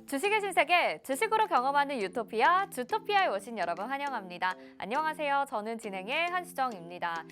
주식의 신세계, 주식으로 경험하는 유토피아, 주토피아에 오신 여러분 환영합니다. 안녕하세요. 저는 진행의 한시정입니다.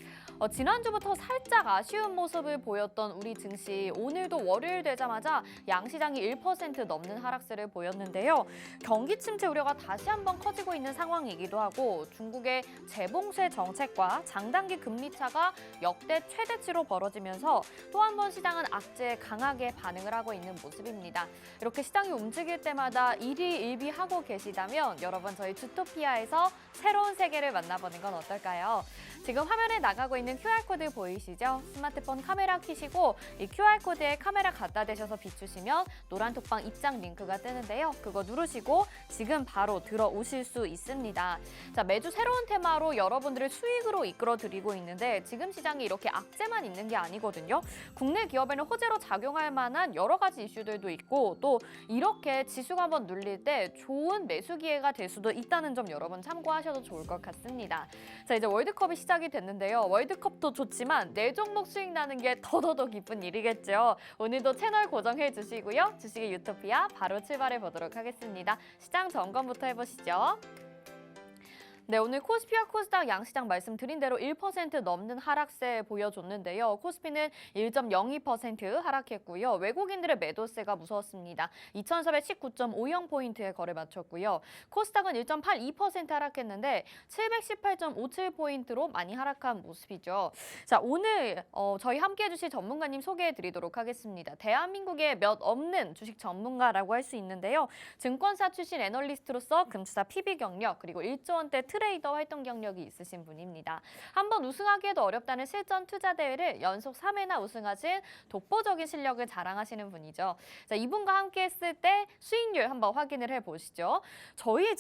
지난주부터 살짝 아쉬운 모습을 보였던 우리 증시, 오늘도 월요일 되자마자 양시장이 1% 넘는 하락세를 보였는데요. 경기 침체 우려가 다시 한번 커지고 있는 상황이기도 하고 중국의 재봉쇄 정책과 장단기 금리 차가 역대 최대치로 벌어지면서 또 한 번 시장은 악재에 강하게 반응을 하고 있는 모습입니다. 이렇게 시장이 움직일 때마다 일희일비하고 계시다면 여러분 저희 주토피아에서 새로운 세계를 만나보는 건 어떨까요? 지금 화면에 나가고 있는 QR코드 보이시죠? 스마트폰 카메라 켜시고 이 QR코드에 카메라 갖다 대셔서 비추시면 노란톡방 입장 링크가 뜨는데요. 그거 누르시고 지금 바로 들어오실 수 있습니다. 자, 매주 새로운 테마로 여러분들을 수익으로 이끌어드리고 있는데 지금 시장이 이렇게 악재만 있는 게 아니거든요. 국내 기업에는 호재로 작용할 만한 여러 가지 이슈들도 있고 또 이렇게 지수가 한번 눌릴 때 좋은 매수 기회가 될 수도 있다는 점 여러분 참고하셔도 좋을 것 같습니다. 자, 이제 월드컵이 시작이 됐는데요. 월드컵도 좋지만 내 종목 수익 나는 게 더더더 기쁜 일이겠죠. 오늘도 채널 고정해 주시고요. 주식의 유토피아 바로 출발해 보도록 하겠습니다. 시장 점검부터 해보시죠. 네, 오늘 코스피와 코스닥 양시장 말씀드린 대로 1% 넘는 하락세 보여줬는데요. 코스피는 1.02% 하락했고요. 외국인들의 매도세가 무서웠습니다. 2,419.50포인트에 거래 마쳤고요. 코스닥은 1.82% 하락했는데 718.57포인트로 많이 하락한 모습이죠. 자, 오늘 저희 함께해 주실 전문가님 소개해 드리도록 하겠습니다. 대한민국에 몇 없는 주식 전문가라고 할 수 있는데요. 증권사 출신 애널리스트로서 금투사 PB 경력 그리고 1조 원대 트레이더 활동 경력이 있으신 분입니다. 한번 우승하기에도 어렵다는 실전 투자 대회를 연속 3회나 우승하신 독보적인 실력을 자랑하시는 분이죠. 자, 이분과 함께 했을 때 수익률 한번 확인을 해보시죠. 저희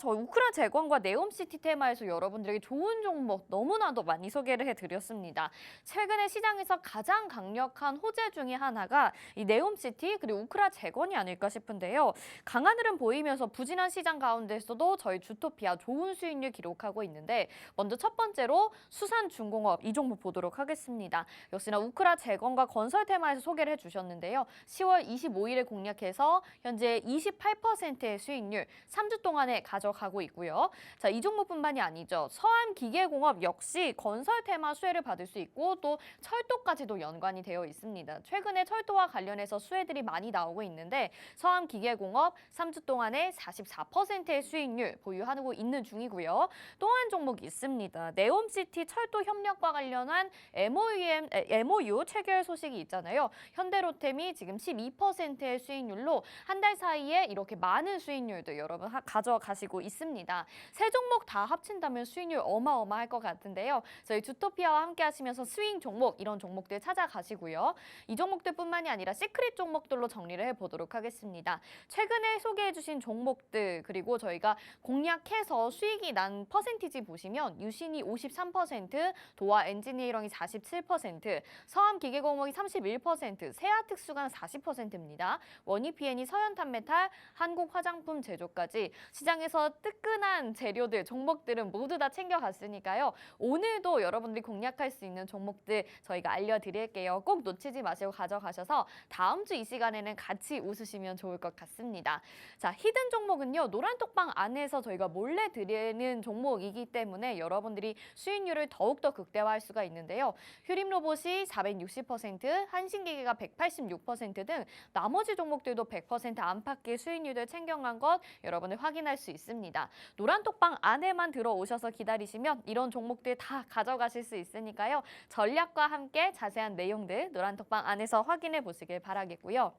우크라 재건과 네옴시티 테마에서 여러분들에게 좋은 종목 너무나도 많이 소개를 해드렸습니다. 최근에 시장에서 가장 강력한 호재 중에 하나가 이 네옴시티 그리고 우크라 재건이 아닐까 싶은데요. 강한 흐름 보이면서 부진한 시장 가운데서도 저희 주토피아 좋은 수익률 기록하고 있는데 먼저 첫 번째로 수산중공업 이 종목 보도록 하겠습니다. 역시나 우크라 재건과 건설 테마에서 소개를 해주셨는데요. 10월 25일에 공략해서 현재 28%의 수익률 3주 동안에 가져가고 있고요. 자, 이 종목뿐만이 아니죠. 서암기계공업 역시 건설 테마 수혜를 받을 수 있고 또 철도까지도 연관이 되어 있습니다. 최근에 철도와 관련해서 수혜들이 많이 나오고 있는데 서암기계공업 3주 동안에 44%의 수익률 보유하고 있는 중이고요. 또 한 종목이 있습니다. 네옴시티 철도 협력과 관련한 MOU 체결 소식이 있잖아요. 현대로템이 지금 12%의 수익률로 한 달 사이에 이렇게 많은 수익률도 여러분 가져가시고 있습니다. 세 종목 다 합친다면 수익률 어마어마할 것 같은데요. 저희 주토피아와 함께 하시면서 스윙 종목 이런 종목들 찾아가시고요. 이 종목들뿐만이 아니라 시크릿 종목들로 정리를 해보도록 하겠습니다. 최근에 소개해주신 종목들 그리고 저희가 공략해서 수익이 난 퍼센티지 보시면 유신이 53%, 도화 엔지니어링이 47%, 서암기계공업이 31%, 세아특수가 40%입니다. 원희PN이 서현탄메탈, 한국화장품 제조까지 시장에서 뜨끈한 재료들, 종목들은 모두 다 챙겨갔으니까요. 오늘도 여러분들이 공략할 수 있는 종목들 저희가 알려드릴게요. 꼭 놓치지 마시고 가져가셔서 다음 주 이 시간에는 같이 웃으시면 좋을 것 같습니다. 자, 히든 종목은요. 노란톡방 안에서 저희가 몰래 드리는 종목이기 때문에 여러분들이 수익률을 더욱더 극대화할 수가 있는데요. 휴림로봇이 460%, 한신기계가 186% 등 나머지 종목들도 100% 안팎의 수익률을 챙겨간 것 여러분을 확인할 수 있습니다. 노란톡방 안에만 들어오셔서 기다리시면 이런 종목들 다 가져가실 수 있으니까요. 전략과 함께 자세한 내용들 노란톡방 안에서 확인해 보시길 바라겠고요.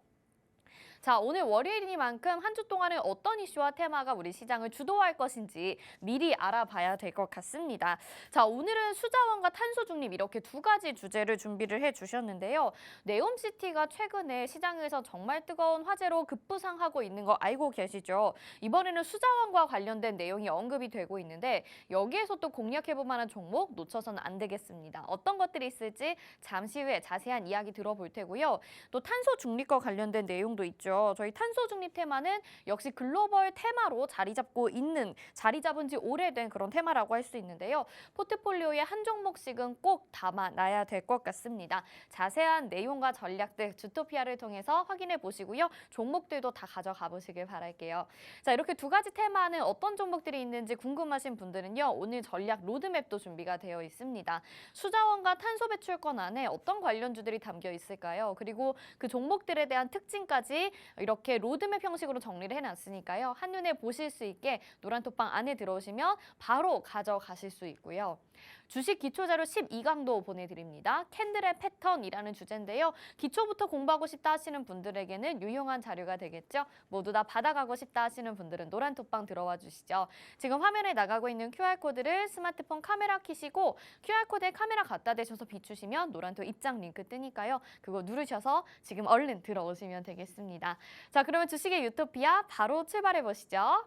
자, 오늘 월요일이니만큼 한 주 동안은 어떤 이슈와 테마가 우리 시장을 주도할 것인지 미리 알아봐야 될 것 같습니다. 자, 오늘은 수자원과 탄소 중립 이렇게 두 가지 주제를 준비를 해주셨는데요. 네옴시티가 최근에 시장에서 정말 뜨거운 화제로 급부상하고 있는 거 알고 계시죠? 이번에는 수자원과 관련된 내용이 언급이 되고 있는데 여기에서 또 공략해볼 만한 종목 놓쳐서는 안 되겠습니다. 어떤 것들이 있을지 잠시 후에 자세한 이야기 들어볼 테고요. 또 탄소 중립과 관련된 내용도 있죠. 있죠. 저희 탄소 중립 테마는 역시 글로벌 테마로 자리 잡은 지 오래된 그런 테마라고 할 수 있는데요. 포트폴리오에 한 종목씩은 꼭 담아놔야 될 것 같습니다. 자세한 내용과 전략들 주토피아를 통해서 확인해 보시고요. 종목들도 다 가져가 보시길 바랄게요. 자, 이렇게 두 가지 테마는 어떤 종목들이 있는지 궁금하신 분들은요. 오늘 전략 로드맵도 준비가 되어 있습니다. 수자원과 탄소 배출권 안에 어떤 관련주들이 담겨 있을까요? 그리고 그 종목들에 대한 특징까지 이렇게 로드맵 형식으로 정리를 해놨으니까요. 한눈에 보실 수 있게 노란톡방 안에 들어오시면 바로 가져가실 수 있고요. 주식 기초자료 12강도 보내드립니다. 캔들의 패턴이라는 주제인데요. 기초부터 공부하고 싶다 하시는 분들에게는 유용한 자료가 되겠죠. 모두 다 받아가고 싶다 하시는 분들은 노란톡방 들어와 주시죠. 지금 화면에 나가고 있는 QR코드를 스마트폰 카메라 켜시고 QR코드에 카메라 갖다 대셔서 비추시면 노란톡 입장 링크 뜨니까요. 그거 누르셔서 지금 얼른 들어오시면 되겠습니다. 자, 그러면 주식의 유토피아 바로 출발해 보시죠.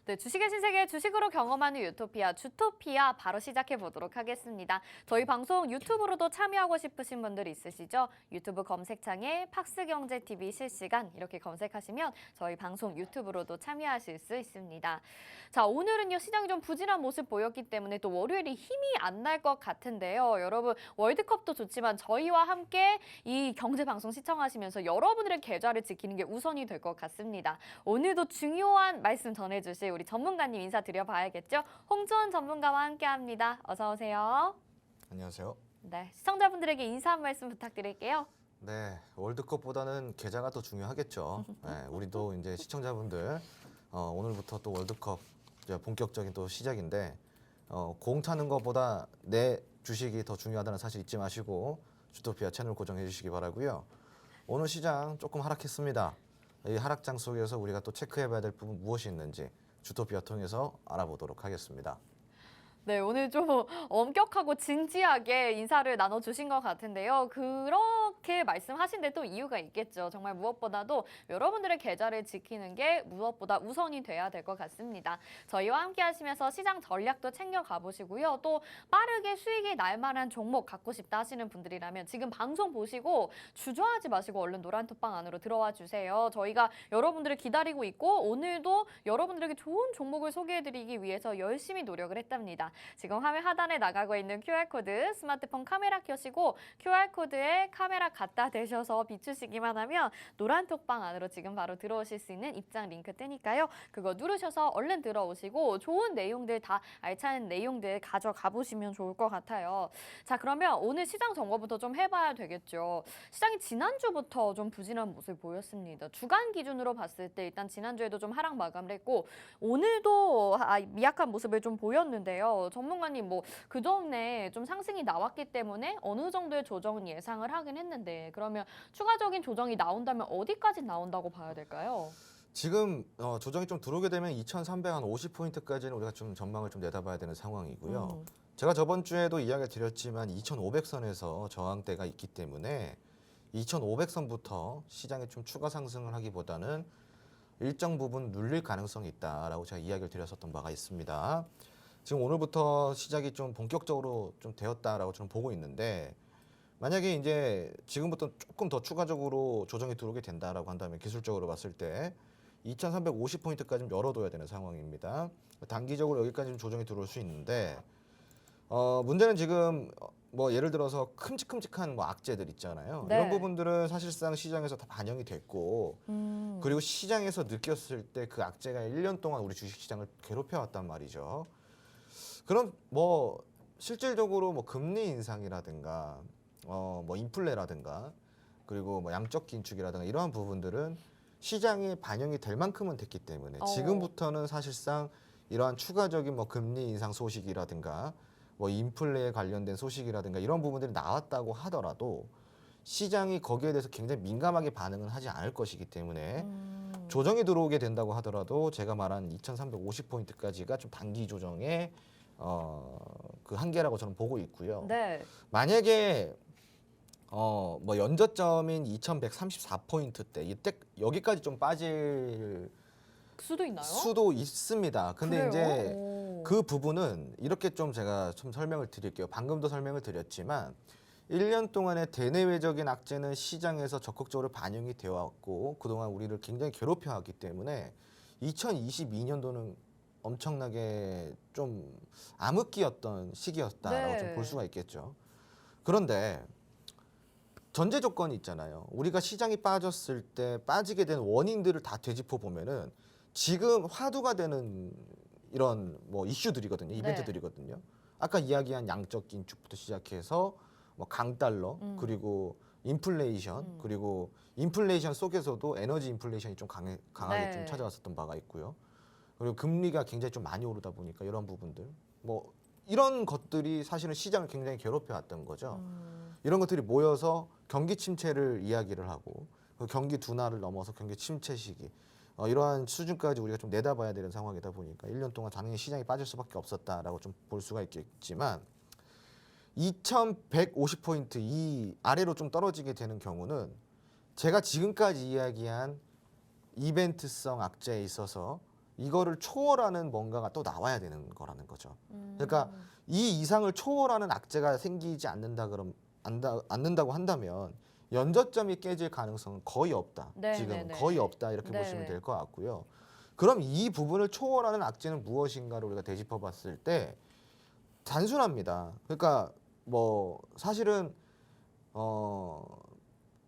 네, 주식의 신세계 주식으로 경험하는 유토피아, 주토피아 바로 시작해 보도록 하겠습니다. 저희 방송 유튜브로도 참여하고 싶으신 분들 있으시죠? 유튜브 검색창에 팍스경제TV 실시간 이렇게 검색하시면 저희 방송 유튜브로도 참여하실 수 있습니다. 자, 오늘은요 시장이 좀 부진한 모습 보였기 때문에 또 월요일이 힘이 안 날 것 같은데요. 여러분 월드컵도 좋지만 저희와 함께 이 경제 방송 시청하시면서 여러분들의 계좌를 지키는 게 우선이 될 것 같습니다. 오늘도 중요한 말씀 전해주실 우리 전문가님 인사드려 봐야겠죠? 홍주원 전문가와 함께합니다. 어서 오세요. 안녕하세요. 네, 시청자분들에게 인사 한 말씀 부탁드릴게요. 네, 월드컵보다는 계좌가 더 중요하겠죠. 네, 우리도 이제 시청자분들 오늘부터 또 월드컵 이제 본격적인 또 시작인데 공 타는 것보다 내 주식이 더 중요하다는 사실 잊지 마시고 주토피아 채널 고정해 주시기 바라고요. 오늘 시장 조금 하락했습니다. 이 하락장 속에서 우리가 또 체크해봐야 될 부분 무엇이 있는지 주토피아 통해서 알아보도록 하겠습니다. 네, 오늘 좀 엄격하고 진지하게 인사를 나눠주신 것 같은데요. 그렇게 말씀하신 데 또 이유가 있겠죠. 정말 무엇보다도 여러분들의 계좌를 지키는 게 무엇보다 우선이 돼야 될 것 같습니다. 저희와 함께 하시면서 시장 전략도 챙겨가 보시고요. 또 빠르게 수익이 날 만한 종목 갖고 싶다 하시는 분들이라면 지금 방송 보시고 주저하지 마시고 얼른 노란톡방 안으로 들어와 주세요. 저희가 여러분들을 기다리고 있고 오늘도 여러분들에게 좋은 종목을 소개해드리기 위해서 열심히 노력을 했답니다. 지금 화면 하단에 나가고 있는 QR코드 스마트폰 카메라 켜시고 QR코드에 카메라 갖다 대셔서 비추시기만 하면 노란톡방 안으로 지금 바로 들어오실 수 있는 입장 링크 뜨니까요. 그거 누르셔서 얼른 들어오시고 좋은 내용들 다 알찬 내용들 가져가 보시면 좋을 것 같아요. 자, 그러면 오늘 시장 점검부터 좀 해봐야 되겠죠. 시장이 지난주부터 좀 부진한 모습을 보였습니다. 주간 기준으로 봤을 때 일단 지난주에도 좀 하락 마감을 했고 오늘도 미약한 모습을 좀 보였는데요. 전문가님 뭐 그전에 좀 상승이 나왔기 때문에 어느 정도의 조정은 예상을 하긴 했는데 그러면 추가적인 조정이 나온다면 어디까지 나온다고 봐야 될까요? 지금 조정이 좀 들어오게 되면 2,350포인트까지는 우리가 좀 전망을 좀 내다봐야 되는 상황이고요. 제가 저번 주에도 이야기 드렸지만 2,500선에서 저항대가 있기 때문에 2,500선부터 시장이 좀 추가 상승을 하기보다는 일정 부분 눌릴 가능성이 있다라고 제가 이야기를 드렸었던 바가 있습니다. 지금 오늘부터 시작이 좀 본격적으로 좀 되었다라고 저는 보고 있는데 만약에 이제 지금부터 조금 더 추가적으로 조정이 들어오게 된다라고 한다면 기술적으로 봤을 때 2,350포인트까지 열어둬야 되는 상황입니다. 단기적으로 여기까지 좀 조정이 들어올 수 있는데 문제는 지금 뭐 예를 들어서 큼직큼직한 뭐 악재들 있잖아요. 네. 이런 부분들은 사실상 시장에서 다 반영이 됐고 그리고 시장에서 느꼈을 때 그 악재가 1년 동안 우리 주식시장을 괴롭혀왔단 말이죠. 그럼 뭐 실질적으로 뭐 금리 인상이라든가 뭐 인플레라든가 그리고 뭐 양적 긴축이라든가 이러한 부분들은 시장에 반영이 될 만큼은 됐기 때문에 지금부터는 사실상 이러한 추가적인 뭐 금리 인상 소식이라든가 뭐 인플레에 관련된 소식이라든가 이런 부분들이 나왔다고 하더라도 시장이 거기에 대해서 굉장히 민감하게 반응은 하지 않을 것이기 때문에 조정이 들어오게 된다고 하더라도 제가 말한 2,350포인트까지가 좀 단기 조정의 그 한계라고 저는 보고 있고요. 네. 만약에 뭐 연저점인 2,134포인트대 이때 여기까지 좀 빠질 수도 있나요? 수도 있습니다. 근데 그래요? 이제 오. 그 부분은 이렇게 좀 제가 좀 설명을 드릴게요. 방금도 설명을 드렸지만 1년 동안의 대내외적인 악재는 시장에서 적극적으로 반영이 되어 왔고 그동안 우리를 굉장히 괴롭혀왔기 때문에 2022년도는 엄청나게 좀 암흑기였던 시기였다라고 네. 좀 볼 수가 있겠죠. 그런데 전제 조건이 있잖아요. 우리가 시장이 빠졌을 때 빠지게 된 원인들을 다 되짚어 보면은 지금 화두가 되는 이런 뭐 이슈들이거든요. 이벤트들이거든요. 아까 이야기한 양적 긴축부터 시작해서 뭐 강달러 그리고 인플레이션 그리고 인플레이션 속에서도 에너지 인플레이션이 좀 강하게 네. 좀 찾아왔었던 바가 있고요. 그리고 금리가 굉장히 좀 많이 오르다 보니까 이런 부분들 뭐 이런 것들이 사실은 시장을 굉장히 괴롭혀 왔던 거죠. 이런 것들이 모여서 경기 침체를 이야기를 하고 그 경기 둔화를 넘어서 경기 침체 시기 이러한 수준까지 우리가 좀 내다봐야 되는 상황이다 보니까 1년 동안 당연히 시장이 빠질 수밖에 없었다라고 좀 볼 수가 있겠지만 2,150포인트 이 아래로 좀 떨어지게 되는 경우는 제가 지금까지 이야기한 이벤트성 악재에 있어서 이거를 초월하는 뭔가가 또 나와야 되는 거라는 거죠. 그러니까 이 이상을 초월하는 악재가 생기지 않는다고 한다면 연저점이 깨질 가능성은 거의 없다. 네, 지금 네, 네. 거의 없다 이렇게 네. 보시면 될 것 같고요. 그럼 이 부분을 초월하는 악재는 무엇인가를 우리가 되짚어봤을 때 단순합니다. 그러니까 뭐 사실은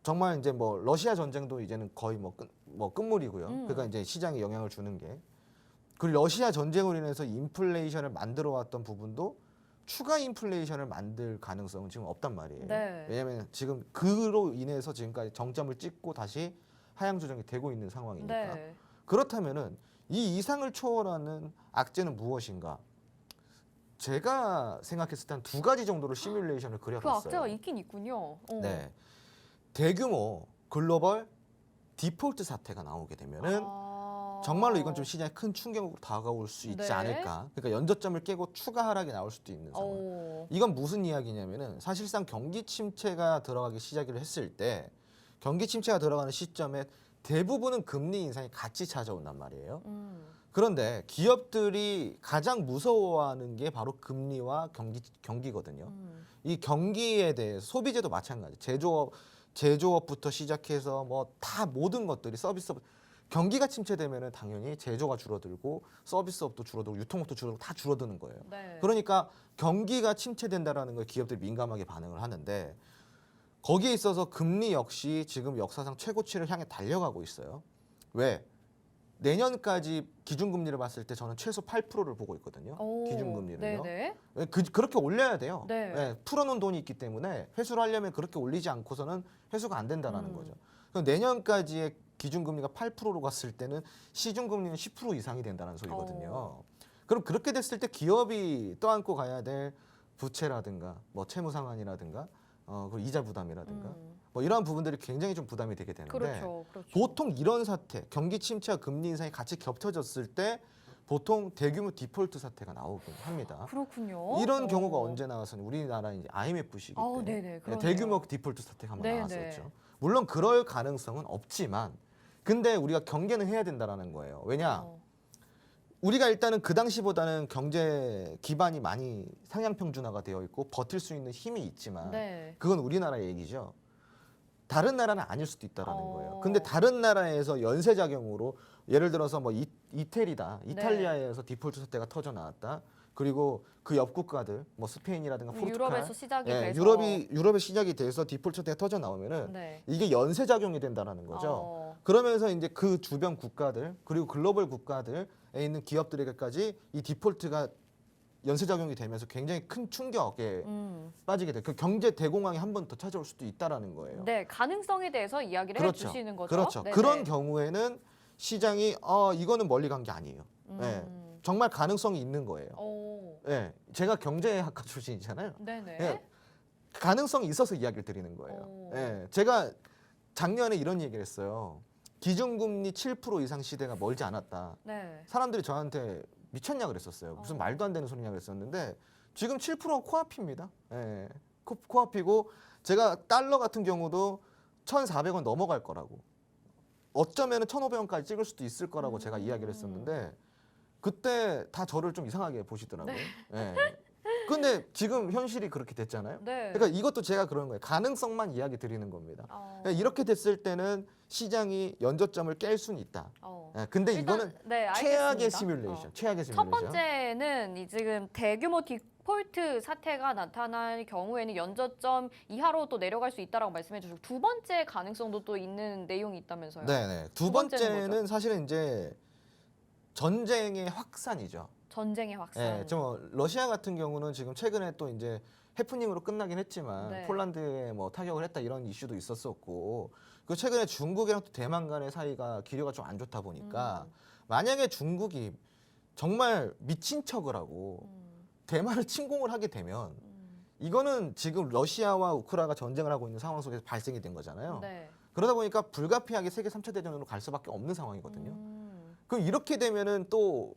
정말 이제 뭐 러시아 전쟁도 이제는 거의 뭐 끝물이고요. 그러니까 이제 시장에 영향을 주는 게 그 러시아 전쟁으로 인해서 인플레이션을 만들어 왔던 부분도 추가 인플레이션을 만들 가능성은 지금 없단 말이에요. 네. 왜냐하면 지금 그로 인해서 지금까지 정점을 찍고 다시 하향 조정이 되고 있는 상황이니까. 네. 그렇다면은 이 이상을 초월하는 악재는 무엇인가? 제가 생각했을 때 한 두 가지 정도로 시뮬레이션을 그 그려봤어요. 악재가 있긴 있군요. 네, 대규모 글로벌 디폴트 사태가 나오게 되면은 정말로 이건 좀 시장에 큰 충격으로 다가올 수 있지 네. 않을까. 그러니까 연저점을 깨고 추가 하락이 나올 수도 있는 상황. 오. 이건 무슨 이야기냐면은 사실상 경기 침체가 들어가기 시작을 했을 때 경기 침체가 들어가는 시점에 대부분은 금리 인상이 같이 찾아온단 말이에요. 그런데 기업들이 가장 무서워하는 게 바로 금리와 경기거든요. 이 경기에 대해 소비재도 마찬가지. 제조업부터 시작해서 뭐 다 모든 것들이 서비스업 경기가 침체되면은 당연히 제조가 줄어들고 서비스업도 줄어들고 유통업도 줄어들고 다 줄어드는 거예요. 네. 그러니까 경기가 침체된다라는 걸 기업들이 민감하게 반응을 하는데 거기에 있어서 금리 역시 지금 역사상 최고치를 향해 달려가고 있어요. 왜? 내년까지 기준금리를 봤을 때 저는 최소 8%를 보고 있거든요. 오. 기준금리를요. 네네. 그렇게 올려야 돼요. 네. 예, 풀어놓은 돈이 있기 때문에 회수를 하려면 그렇게 올리지 않고서는 회수가 안 된다는 거죠. 그럼 내년까지의 기준금리가 8%로 갔을 때는 시중금리는 10% 이상이 된다는 소리거든요. 그럼 그렇게 됐을 때 기업이 떠안고 가야 될 부채라든가 뭐 채무 상환이라든가 그리고 이자 부담이라든가 뭐 이러한 부분들이 굉장히 좀 부담이 되게 되는데 그렇죠. 그렇죠. 보통 이런 사태, 경기 침체와 금리 인상이 같이 겹쳐졌을 때 보통 대규모 디폴트 사태가 나오곤 합니다. 그렇군요. 이런 경우가 언제 나왔었냐? 우리나라 이제 IMF 시기 때 네네. 그러네요. 대규모 디폴트 사태가 한번 네네. 나왔었죠. 물론 그럴 가능성은 없지만 근데 우리가 경계는 해야 된다라는 거예요. 왜냐? 우리가 일단은 그 당시보다는 경제 기반이 많이 상향 평준화가 되어 있고 버틸 수 있는 힘이 있지만 네. 그건 우리나라 얘기죠. 다른 나라는 아닐 수도 있다라는 어. 거예요. 근데 다른 나라에서 연쇄작용으로 예를 들어서 뭐 이태리다. 네. 이탈리아에서 디폴트 사태가 터져 나왔다. 그리고 그 옆 국가들 뭐 스페인이라든가 포르투갈, 유럽에서 시작이 예, 돼서 유럽의 시작이 돼서 디폴트 사태가 터져 나오면은 네. 이게 연쇄작용이 된다라는 거죠. 어. 그러면서 이제 그 주변 국가들 그리고 글로벌 국가들에 있는 기업들에게까지 이 디폴트가 연쇄작용이 되면서 굉장히 큰 충격에 빠지게 돼. 그 경제 대공황이 한 번 더 찾아올 수도 있다라는 거예요. 네, 가능성에 대해서 이야기를 그렇죠. 해주시는 거죠. 그렇죠. 네네. 그런 경우에는 시장이 이거는 멀리 간 게 아니에요. 예, 정말 가능성이 있는 거예요. 오. 예, 제가 경제학과 출신이잖아요. 네네. 예, 가능성이 있어서 이야기를 드리는 거예요. 오. 예, 제가 작년에 이런 얘기를 했어요. 기준금리 7% 이상 시대가 멀지 않았다. 네. 사람들이 저한테 미쳤냐 그랬었어요. 무슨 말도 안 되는 소리냐 그랬었는데 지금 7% 코앞입니다. 예, 코앞이고 제가 달러 같은 경우도 1,400원 넘어갈 거라고. 어쩌면 1,500원까지 찍을 수도 있을 거라고 제가 이야기를 했었는데 그때 다 저를 좀 이상하게 보시더라고요. 예. 근데 지금 현실이 그렇게 됐잖아요. 네. 그러니까 이것도 제가 그런 거예요. 가능성만 이야기 드리는 겁니다. 그러니까 이렇게 됐을 때는 시장이 연저점을 깰 수는 있다. 예, 근데 일단, 이거는 네, 최악의 알겠습니다. 시뮬레이션. 최악의 첫 시뮬레이션. 번째는 이 지금 대규모 디폴트 사태가 나타날 경우에는 연저점 이하로 또 내려갈 수 있다라고 말씀해 주시고 두 번째 가능성도 또 있는 내용이 있다면서요. 네네. 두 두 번째는 번째는 사실은 이제 전쟁의 확산이죠. 전쟁의 확산. 예, 좀 러시아 같은 경우는 지금 최근에 또 이제 해프닝으로 끝나긴 했지만 네. 폴란드에 뭐 타격을 했다 이런 이슈도 있었었고 그 최근에 중국이랑 또 대만 간의 사이가 기류가 좀 안 좋다 보니까 만약에 중국이 정말 미친 척을 하고 대만을 침공을 하게 되면 이거는 지금 러시아와 우크라이나가 전쟁을 하고 있는 상황 속에서 발생이 된 거잖아요. 네. 그러다 보니까 불가피하게 세계 3차 대전으로 갈 수밖에 없는 상황이거든요. 음. 그럼 이렇게 되면은 또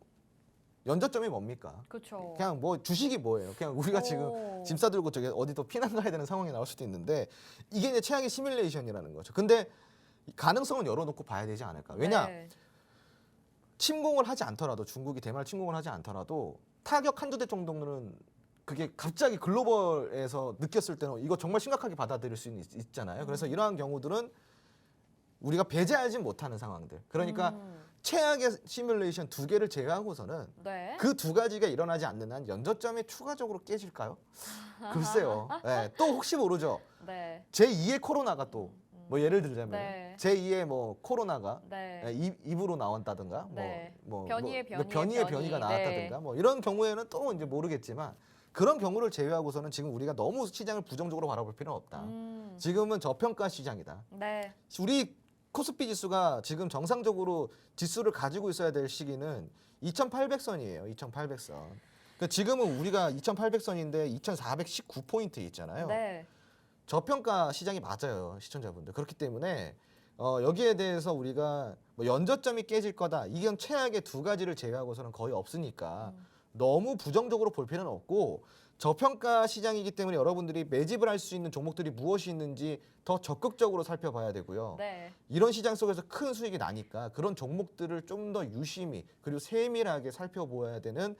연저점이 뭡니까? 그렇죠. 그냥 뭐 주식이 뭐예요? 그냥 우리가 지금 짐 싸들고 저기 어디 더 피난 가야 되는 상황이 나올 수도 있는데 이게 이제 최악의 시뮬레이션이라는 거죠. 근데 가능성은 열어놓고 봐야 되지 않을까? 왜냐? 네. 침공을 하지 않더라도 중국이 대만을 침공을 하지 않더라도 타격 한두 대 정도는 그게 갑자기 글로벌에서 느꼈을 때는 이거 정말 심각하게 받아들일 수 있잖아요. 그래서 이러한 경우들은 우리가 배제하지 못하는 상황들. 그러니까 최악의 시뮬레이션 두 개를 제외하고서는 네. 그 두 가지가 일어나지 않는 한 연저점이 추가적으로 깨질까요? 글쎄요. 네, 또 혹시 모르죠. 네. 제2의 코로나가 또 뭐 예를 들자면 네. 제2의 뭐 코로나가 네. 입으로 나왔다든가 네. 뭐 변이의 변이의 변이가 나왔다든가 뭐 이런 경우에는 또 이제 모르겠지만 그런 경우를 제외하고서는 지금 우리가 너무 시장을 부정적으로 바라볼 필요는 없다. 지금은 저평가 시장이다. 네. 우리 코스피 지수가 지금 정상적으로 지수를 가지고 있어야 될 시기는 2,800선이에요. 2,800선. 그러니까 지금은 우리가 2,800선인데 2,419포인트 있잖아요. 네. 저평가 시장이 맞아요, 시청자분들. 그렇기 때문에 여기에 대해서 우리가 뭐 연저점이 깨질 거다. 이건 최악의 두 가지를 제외하고서는 거의 없으니까 너무 부정적으로 볼 필요는 없고 저평가 시장이기 때문에 여러분들이 매집을 할 수 있는 종목들이 무엇이 있는지 더 적극적으로 살펴봐야 되고요. 네. 이런 시장 속에서 큰 수익이 나니까 그런 종목들을 좀 더 유심히 그리고 세밀하게 살펴보아야 되는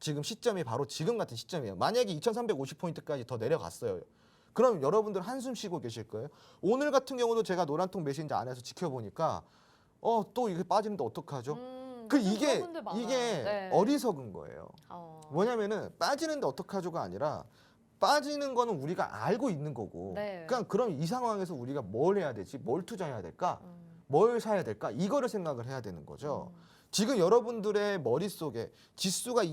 지금 시점이 바로 지금 같은 시점이에요. 만약에 2,350포인트까지 더 내려갔어요. 그럼 여러분들 한숨 쉬고 계실 거예요. 오늘 같은 경우도 제가 노란통 메신저 안에서 지켜보니까 또 이게 빠지는데 어떡하죠? 이게 그런 분들 많아요. 이게 네. 어리석은 거예요. 뭐냐면은 빠지는데 어떡하죠가 아니라 빠지는 거는 우리가 알고 있는 거고. 네. 그럼 이 상황에서 우리가 뭘 해야 되지? 뭘 투자해야 될까? 뭘 사야 될까? 이거를 생각을 해야 되는 거죠. 지금 여러분들의 머릿속에 지수가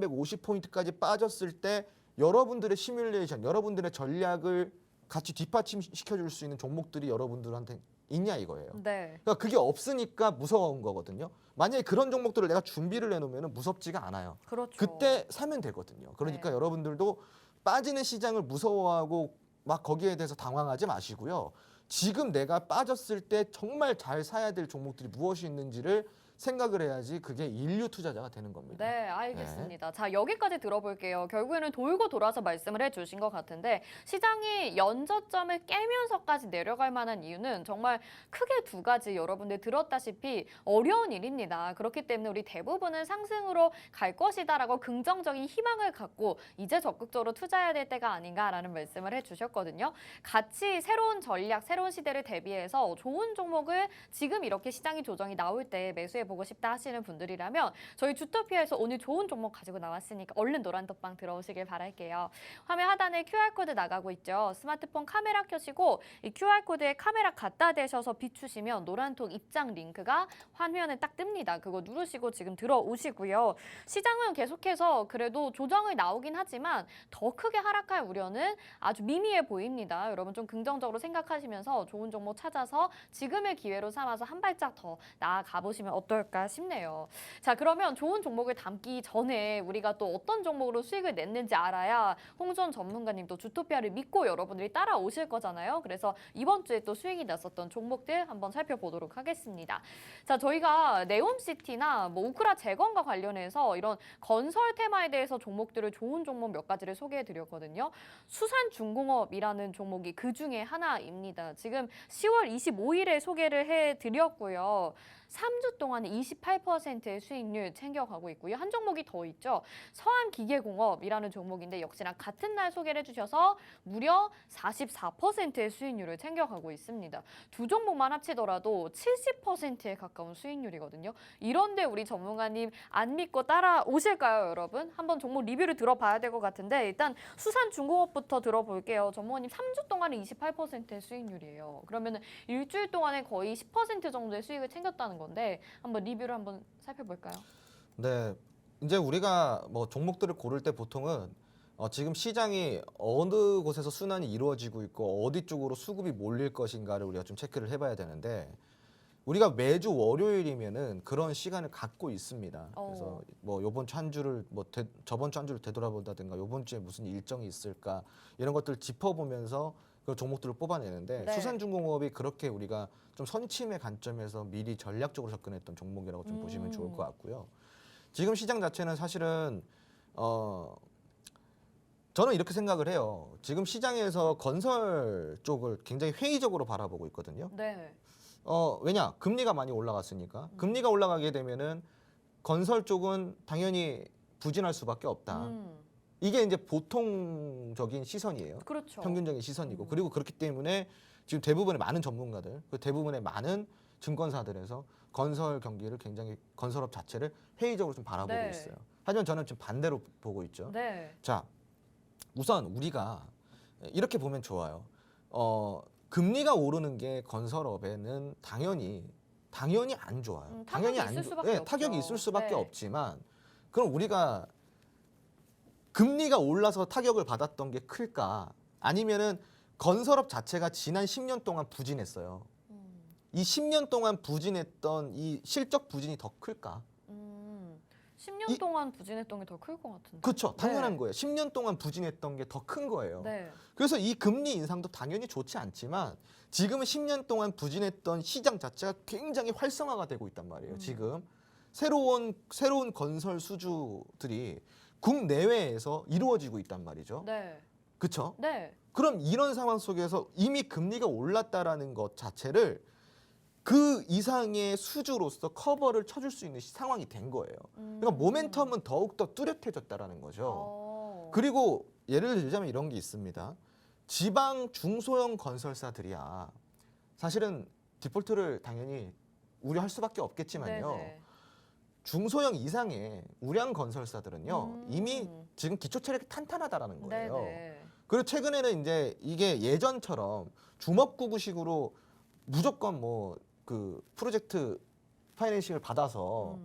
2,350포인트까지 빠졌을 때 여러분들의 시뮬레이션, 여러분들의 전략을 같이 뒷받침시켜 줄 수 있는 종목들이 여러분들한테 있냐 이거예요. 네. 그러니까 그게 없으니까 무서운 거거든요. 만약에 그런 종목들을 내가 준비를 해놓으면 무섭지가 않아요. 그렇죠. 그때 사면 되거든요. 그러니까 네. 여러분들도 빠지는 시장을 무서워하고 막 거기에 대해서 당황하지 마시고요. 지금 내가 빠졌을 때 정말 잘 사야 될 종목들이 무엇이 있는지를 생각을 해야지 그게 인류 투자자가 되는 겁니다. 네, 알겠습니다. 자, 여기까지 들어볼게요. 결국에는 돌고 돌아서 말씀을 해주신 것 같은데 시장이 연저점을 깨면서까지 내려갈 만한 이유는 정말 크게 두 가지 여러분들 들었다시피 어려운 일입니다. 그렇기 때문에 우리 대부분은 상승으로 갈 것이다라고 긍정적인 희망을 갖고 이제 적극적으로 투자해야 될 때가 아닌가라는 말씀을 해주셨거든요. 같이 새로운 전략, 새로운 시대를 대비해서 좋은 종목을 지금 이렇게 시장이 조정이 나올 때 매수해보고 싶다 하시는 분들이라면 저희 주토피아에서 오늘 좋은 종목 가지고 나왔으니까 얼른 노란톡방 들어오시길 바랄게요. 화면 하단에 QR코드 나가고 있죠. 스마트폰 카메라 켜시고 이 QR코드에 카메라 갖다 대셔서 비추시면 노란톡 입장 링크가 화면에 딱 뜹니다. 그거 누르시고 지금 들어오시고요. 시장은 계속해서 그래도 조정을 나오긴 하지만 더 크게 하락할 우려는 아주 미미해 보입니다. 여러분 좀 긍정적으로 생각하시면서 좋은 종목 찾아서 지금의 기회로 삼아서 한 발짝 더 나아가 보시면 어떨까 싶네요. 자, 그러면 좋은 종목을 담기 전에 우리가 또 어떤 종목으로 수익을 냈는지 알아야 홍준 전문가님도 주토피아를 믿고 여러분들이 따라오실 거잖아요. 그래서 이번 주에 또 수익이 났었던 종목들 한번 살펴보도록 하겠습니다. 자, 저희가 네옴시티나 뭐 우크라 재건과 관련해서 이런 건설 테마에 대해서 종목들을 좋은 종목 몇 가지를 소개해 드렸거든요. 수산중공업이라는 종목이 그 중에 하나입니다. 지금 10월 25일에 소개를 해 드렸고요. 3주 동안 28%의 수익률 챙겨가고 있고요. 한 종목이 더 있죠. 서한기계공업이라는 종목인데 역시나 같은 날 소개를 해주셔서 무려 44%의 수익률을 챙겨가고 있습니다. 두 종목만 합치더라도 70%에 가까운 수익률이거든요. 이런데 우리 전문가님 안 믿고 따라오실까요, 여러분? 한번 종목 리뷰를 들어봐야 될 것 같은데 일단 수산중공업부터 들어볼게요. 전문가님 3주 동안에 28%의 수익률이에요. 그러면 일주일 동안에 거의 10% 정도의 수익을 챙겼다는 건데 한번 리뷰를 한번 살펴볼까요? 네, 이제 우리가 뭐 종목들을 고를 때 보통은 지금 시장이 어느 곳에서 순환이 이루어지고 있고 어디 쪽으로 수급이 몰릴 것인가를 우리가 좀 체크를 해봐야 되는데 우리가 매주 월요일이면은 그런 시간을 갖고 있습니다. 그래서 뭐 요번 주 한 주를 저번 주 한 주를 되돌아본다든가 요번 주에 무슨 일정이 있을까 이런 것들을 짚어보면서 그 종목들을 뽑아내는데 네. 수산중공업이 그렇게 우리가 좀 선침의 관점에서 미리 전략적으로 접근했던 종목이라고 좀 보시면 좋을 것 같고요. 지금 시장 자체는 사실은 저는 이렇게 생각을 해요. 지금 시장에서 건설 쪽을 굉장히 회의적으로 바라보고 있거든요. 네. 왜냐? 금리가 많이 올라갔으니까. 금리가 올라가게 되면은 건설 쪽은 당연히 부진할 수밖에 없다. 이게 이제 보통적인 시선이에요. 그렇죠. 평균적인 시선이고. 그리고 그렇기 때문에 지금 대부분의 많은 전문가들, 그 대부분의 많은 증권사들에서 건설 경기를 굉장히 건설업 자체를 회의적으로 좀 바라보고 네. 있어요. 하지만 저는 지금 반대로 보고 있죠. 네. 자, 우선 우리가 이렇게 보면 좋아요. 금리가 오르는 게 건설업에는 당연히 안 좋아요. 당연히 타격이 있을 수밖에 없죠. 타격이 있을 수밖에 네. 없지만 그럼 우리가 금리가 올라서 타격을 받았던 게 클까? 아니면은 건설업 자체가 지난 10년 동안 부진했어요. 이 10년 동안 부진했던 이 실적 부진이 더 클까? 10년 동안 부진했던 게 더 클 것 같은데. 그렇죠. 당연한 네. 거예요. 10년 동안 부진했던 게 더 큰 거예요. 네. 그래서 이 금리 인상도 당연히 좋지 않지만 지금은 10년 동안 부진했던 시장 자체가 굉장히 활성화가 되고 있단 말이에요. 지금 새로운 건설 수주들이 국내외에서 이루어지고 있단 말이죠. 네. 그렇죠? 네. 그럼 이런 상황 속에서 이미 금리가 올랐다라는 것 자체를 그 이상의 수주로서 커버를 쳐줄 수 있는 상황이 된 거예요. 그러니까 모멘텀은 더욱더 뚜렷해졌다라는 거죠. 그리고 예를 들자면 이런 게 있습니다. 지방 중소형 건설사들이야 사실은 디폴트를 당연히 우려할 수밖에 없겠지만요. 네네. 중소형 이상의 우량 건설사들은요 이미 지금 기초 체력이 탄탄하다라는 거예요. 네네. 그리고 최근에는 이제 이게 예전처럼 주먹구구식으로 무조건 뭐 그 프로젝트 파이낸싱을 받아서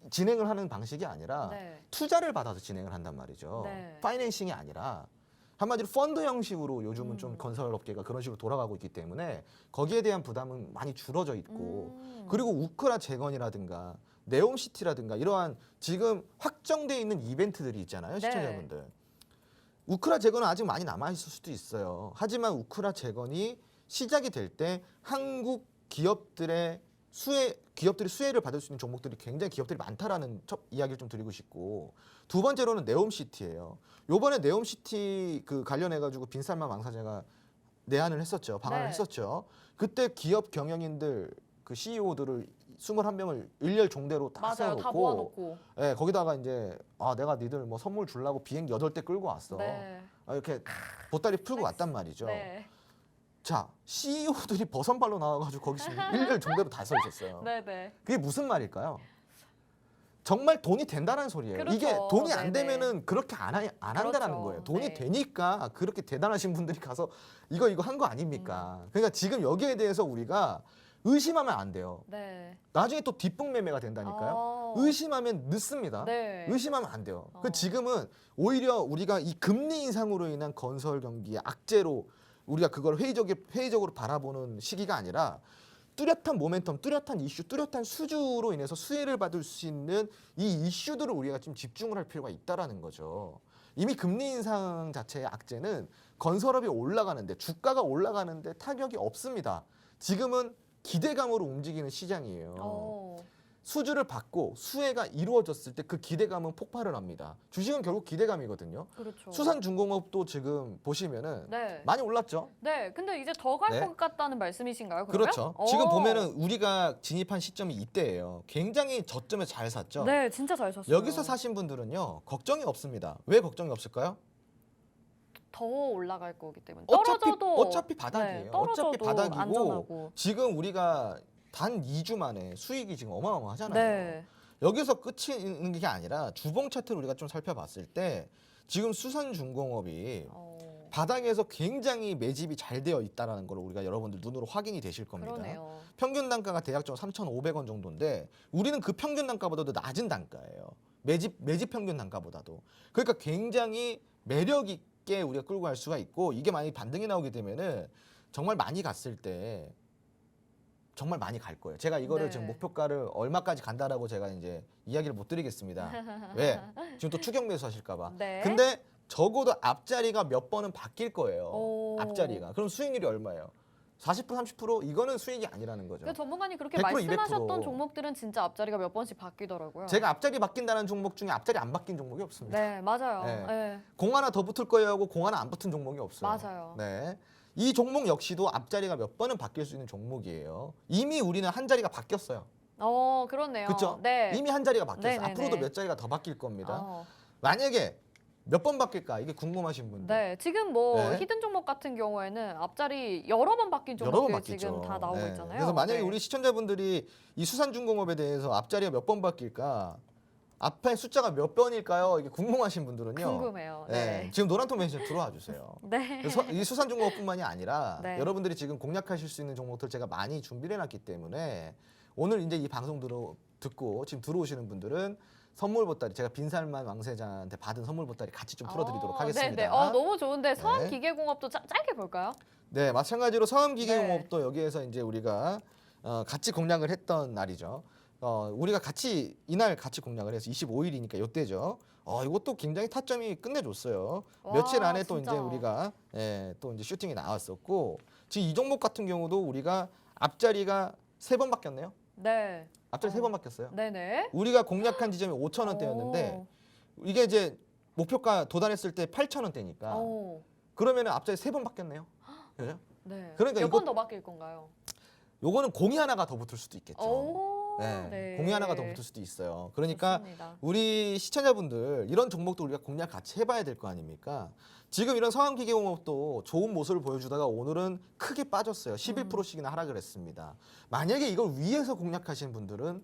진행을 하는 방식이 아니라 네. 투자를 받아서 진행을 한단 말이죠. 네. 파이낸싱이 아니라 한마디로 펀드 형식으로 요즘은 좀 건설업계가 그런 식으로 돌아가고 있기 때문에 거기에 대한 부담은 많이 줄어져 있고 그리고 우크라 재건이라든가 네옴시티라든가 이러한 지금 확정돼 있는 이벤트들이 있잖아요, 네. 시청자분들. 우크라 재건은 아직 많이 남아 있을 수도 있어요. 하지만 우크라 재건이 시작이 될 때 한국 기업들의 기업들이 수혜를 받을 수 있는 종목들이 굉장히 기업들이 많다라는 첫 이야기를 좀 드리고 싶고, 두 번째로는 네옴시티예요. 요번에 네옴시티 그 관련해 가지고 빈살만 왕사제가 내한을 했었죠. 방한을 네. 했었죠. 그때 기업 경영인들 그 CEO들을 21명을 일렬 종대로 다 맞아요. 다 세워놓고, 모아놓고. 예, 거기다가 이제 내가 니들 뭐 선물 주려고 비행기 8대 끌고 왔어. 네. 이렇게 보따리 풀고 왔단 말이죠. 네. 자, CEO들이 버선발로 나와가지고 거기서 일렬 종대로 다 서 있었어요. 네네. 그게 무슨 말일까요? 정말 돈이 된다는 소리예요. 그렇죠. 이게 돈이 안 네네. 되면은 그렇게 안 한다라는 그렇죠. 거예요. 돈이 네. 되니까 그렇게 대단하신 분들이 가서 이거 한 거 아닙니까? 그러니까 지금 여기에 대해서 우리가 의심하면 안 돼요. 네. 나중에 또 뒷북매매가 된다니까요. 의심하면 늦습니다. 네. 의심하면 안 돼요. 어. 그 지금은 오히려 우리가 이 금리 인상으로 인한 건설 경기의 악재로 우리가 그걸 회의적으로 바라보는 시기가 아니라 뚜렷한 모멘텀, 뚜렷한 이슈, 뚜렷한 수주로 인해서 수혜를 받을 수 있는 이 이슈들을 우리가 좀 집중을 할 필요가 있다라는 거죠. 이미 금리 인상 자체의 악재는 건설업이 올라가는데, 주가가 올라가는데 타격이 없습니다. 지금은 기대감으로 움직이는 시장이에요. 어. 수주를 받고 수혜가 이루어졌을 때 그 기대감은 폭발을 합니다. 주식은 결국 기대감이거든요. 그렇죠. 수산중공업도 지금 보시면은 네. 많이 올랐죠. 네. 근데 이제 더 갈 네. 것 같다는 말씀이신가요? 그러면? 그렇죠. 지금 보면은 우리가 진입한 시점이 이때예요. 굉장히 저점에 잘 샀죠. 네, 진짜 잘 샀어요. 여기서 사신 분들은요, 걱정이 없습니다. 왜 걱정이 없을까요? 더 올라갈 거기 때문에. 어차피 떨어져도 바닥이에요. 네, 떨어져도 어차피 바닥이고 안전하고. 지금 우리가 단 2주 만에 수익이 지금 어마어마하잖아요. 네. 여기서 끝이 있는 게 아니라 주봉 차트를 우리가 좀 살펴봤을 때 지금 수산중공업이 바닥에서 굉장히 매집이 잘 되어 있다는 걸 우리가 여러분들 눈으로 확인이 되실 겁니다. 그러네요. 평균 단가가 대략적으로 3,500원 정도인데 우리는 그 평균 단가보다도 낮은 단가예요. 매집 평균 단가보다도. 그러니까 굉장히 매력 있게 우리가 끌고 갈 수가 있고, 이게 만약에 반등이 나오게 되면은 정말 많이 갔을 때 정말 많이 갈 거예요. 제가 이거를 네. 지금 목표가를 얼마까지 간다라고 제가 이제 이야기를 못 드리겠습니다. 왜? 지금 또 추격 매수 하실까 봐. 네. 근데 적어도 앞자리가 몇 번은 바뀔 거예요. 오. 앞자리가. 그럼 수익률이 얼마예요? 40%, 30%? 이거는 수익이 아니라는 거죠. 그 전문가님 그렇게 100%, 말씀하셨던 200%. 종목들은 진짜 앞자리가 몇 번씩 바뀌더라고요. 제가 앞자리 바뀐다는 종목 중에 앞자리 안 바뀐 종목이 없습니다. 네, 맞아요. 네. 네. 공 하나 더 붙을 거예요 하고 공 하나 안 붙은 종목이 없어요. 맞아요. 네. 이 종목 역시도 앞자리가 몇 번은 바뀔 수 있는 종목이에요. 이미 우리는 한 자리가 바뀌었어요. 그렇네요. 그렇죠? 네. 이미 한 자리가 바뀌었어요. 네네네. 앞으로도 몇 자리가 더 바뀔 겁니다. 어. 만약에 몇 번 바뀔까? 이게 궁금하신 분들. 네, 지금 뭐 네. 히든 종목 같은 경우에는 앞자리 여러 번 바뀐 여러 번 종목들이 바뀌죠. 지금 다 나오고 네. 있잖아요. 그래서 만약에 네. 우리 시청자분들이 이 수산중공업에 대해서 앞자리가 몇 번 바뀔까? 앞에 숫자가 몇 번일까요? 이게 궁금하신 분들은요. 궁금해요. 네. 네. 지금 노란통 매니저 들어와 주세요. 네. 그래서 이 수산중공업뿐만이 아니라 네. 여러분들이 지금 공략하실 수 있는 종목들 제가 많이 준비를 해놨기 때문에 오늘 이제 이 방송 듣고 지금 들어오시는 분들은 선물 보따리, 제가 빈살만 왕세자한테 받은 선물 보따리 같이 좀 풀어드리도록 하겠습니다. 네네. 너무 좋은데 네. 서한기계공업도 짧게 볼까요? 네, 마찬가지로 서암기계공업도 네. 여기에서 이제 우리가 같이 공략을 했던 날이죠. 우리가 같이 이날 같이 공략을 해서 25일이니까 이때죠. 이것도 굉장히 타점이 끝내줬어요. 와, 며칠 안에 또 진짜. 이제 우리가 또 이제 슈팅이 나왔었고, 지금 이 종목 같은 경우도 우리가 앞자리가 3번 바뀌었네요. 네. 앞자리 3번 바뀌었어요. 네네. 우리가 공략한 지점이 5,000원대였는데 이게 이제 목표가 도달했을 때 8,000원대니까 오. 그러면은 앞자리 3번 바뀌었네요. 그죠? 네. 그러니까 몇 이거- 번 더 바뀔 건가요? 요거는 공이 하나가 더 붙을 수도 있겠죠. 오. 네, 공이 하나가 더 붙을 수도 있어요. 그러니까 좋습니다. 우리 시청자분들 이런 종목도 우리가 공략 같이 해봐야 될 거 아닙니까? 지금 이런 서암기계공업도 좋은 모습을 보여주다가 오늘은 크게 빠졌어요. 11%씩이나 하락을 했습니다. 만약에 이걸 위에서 공략하신 분들은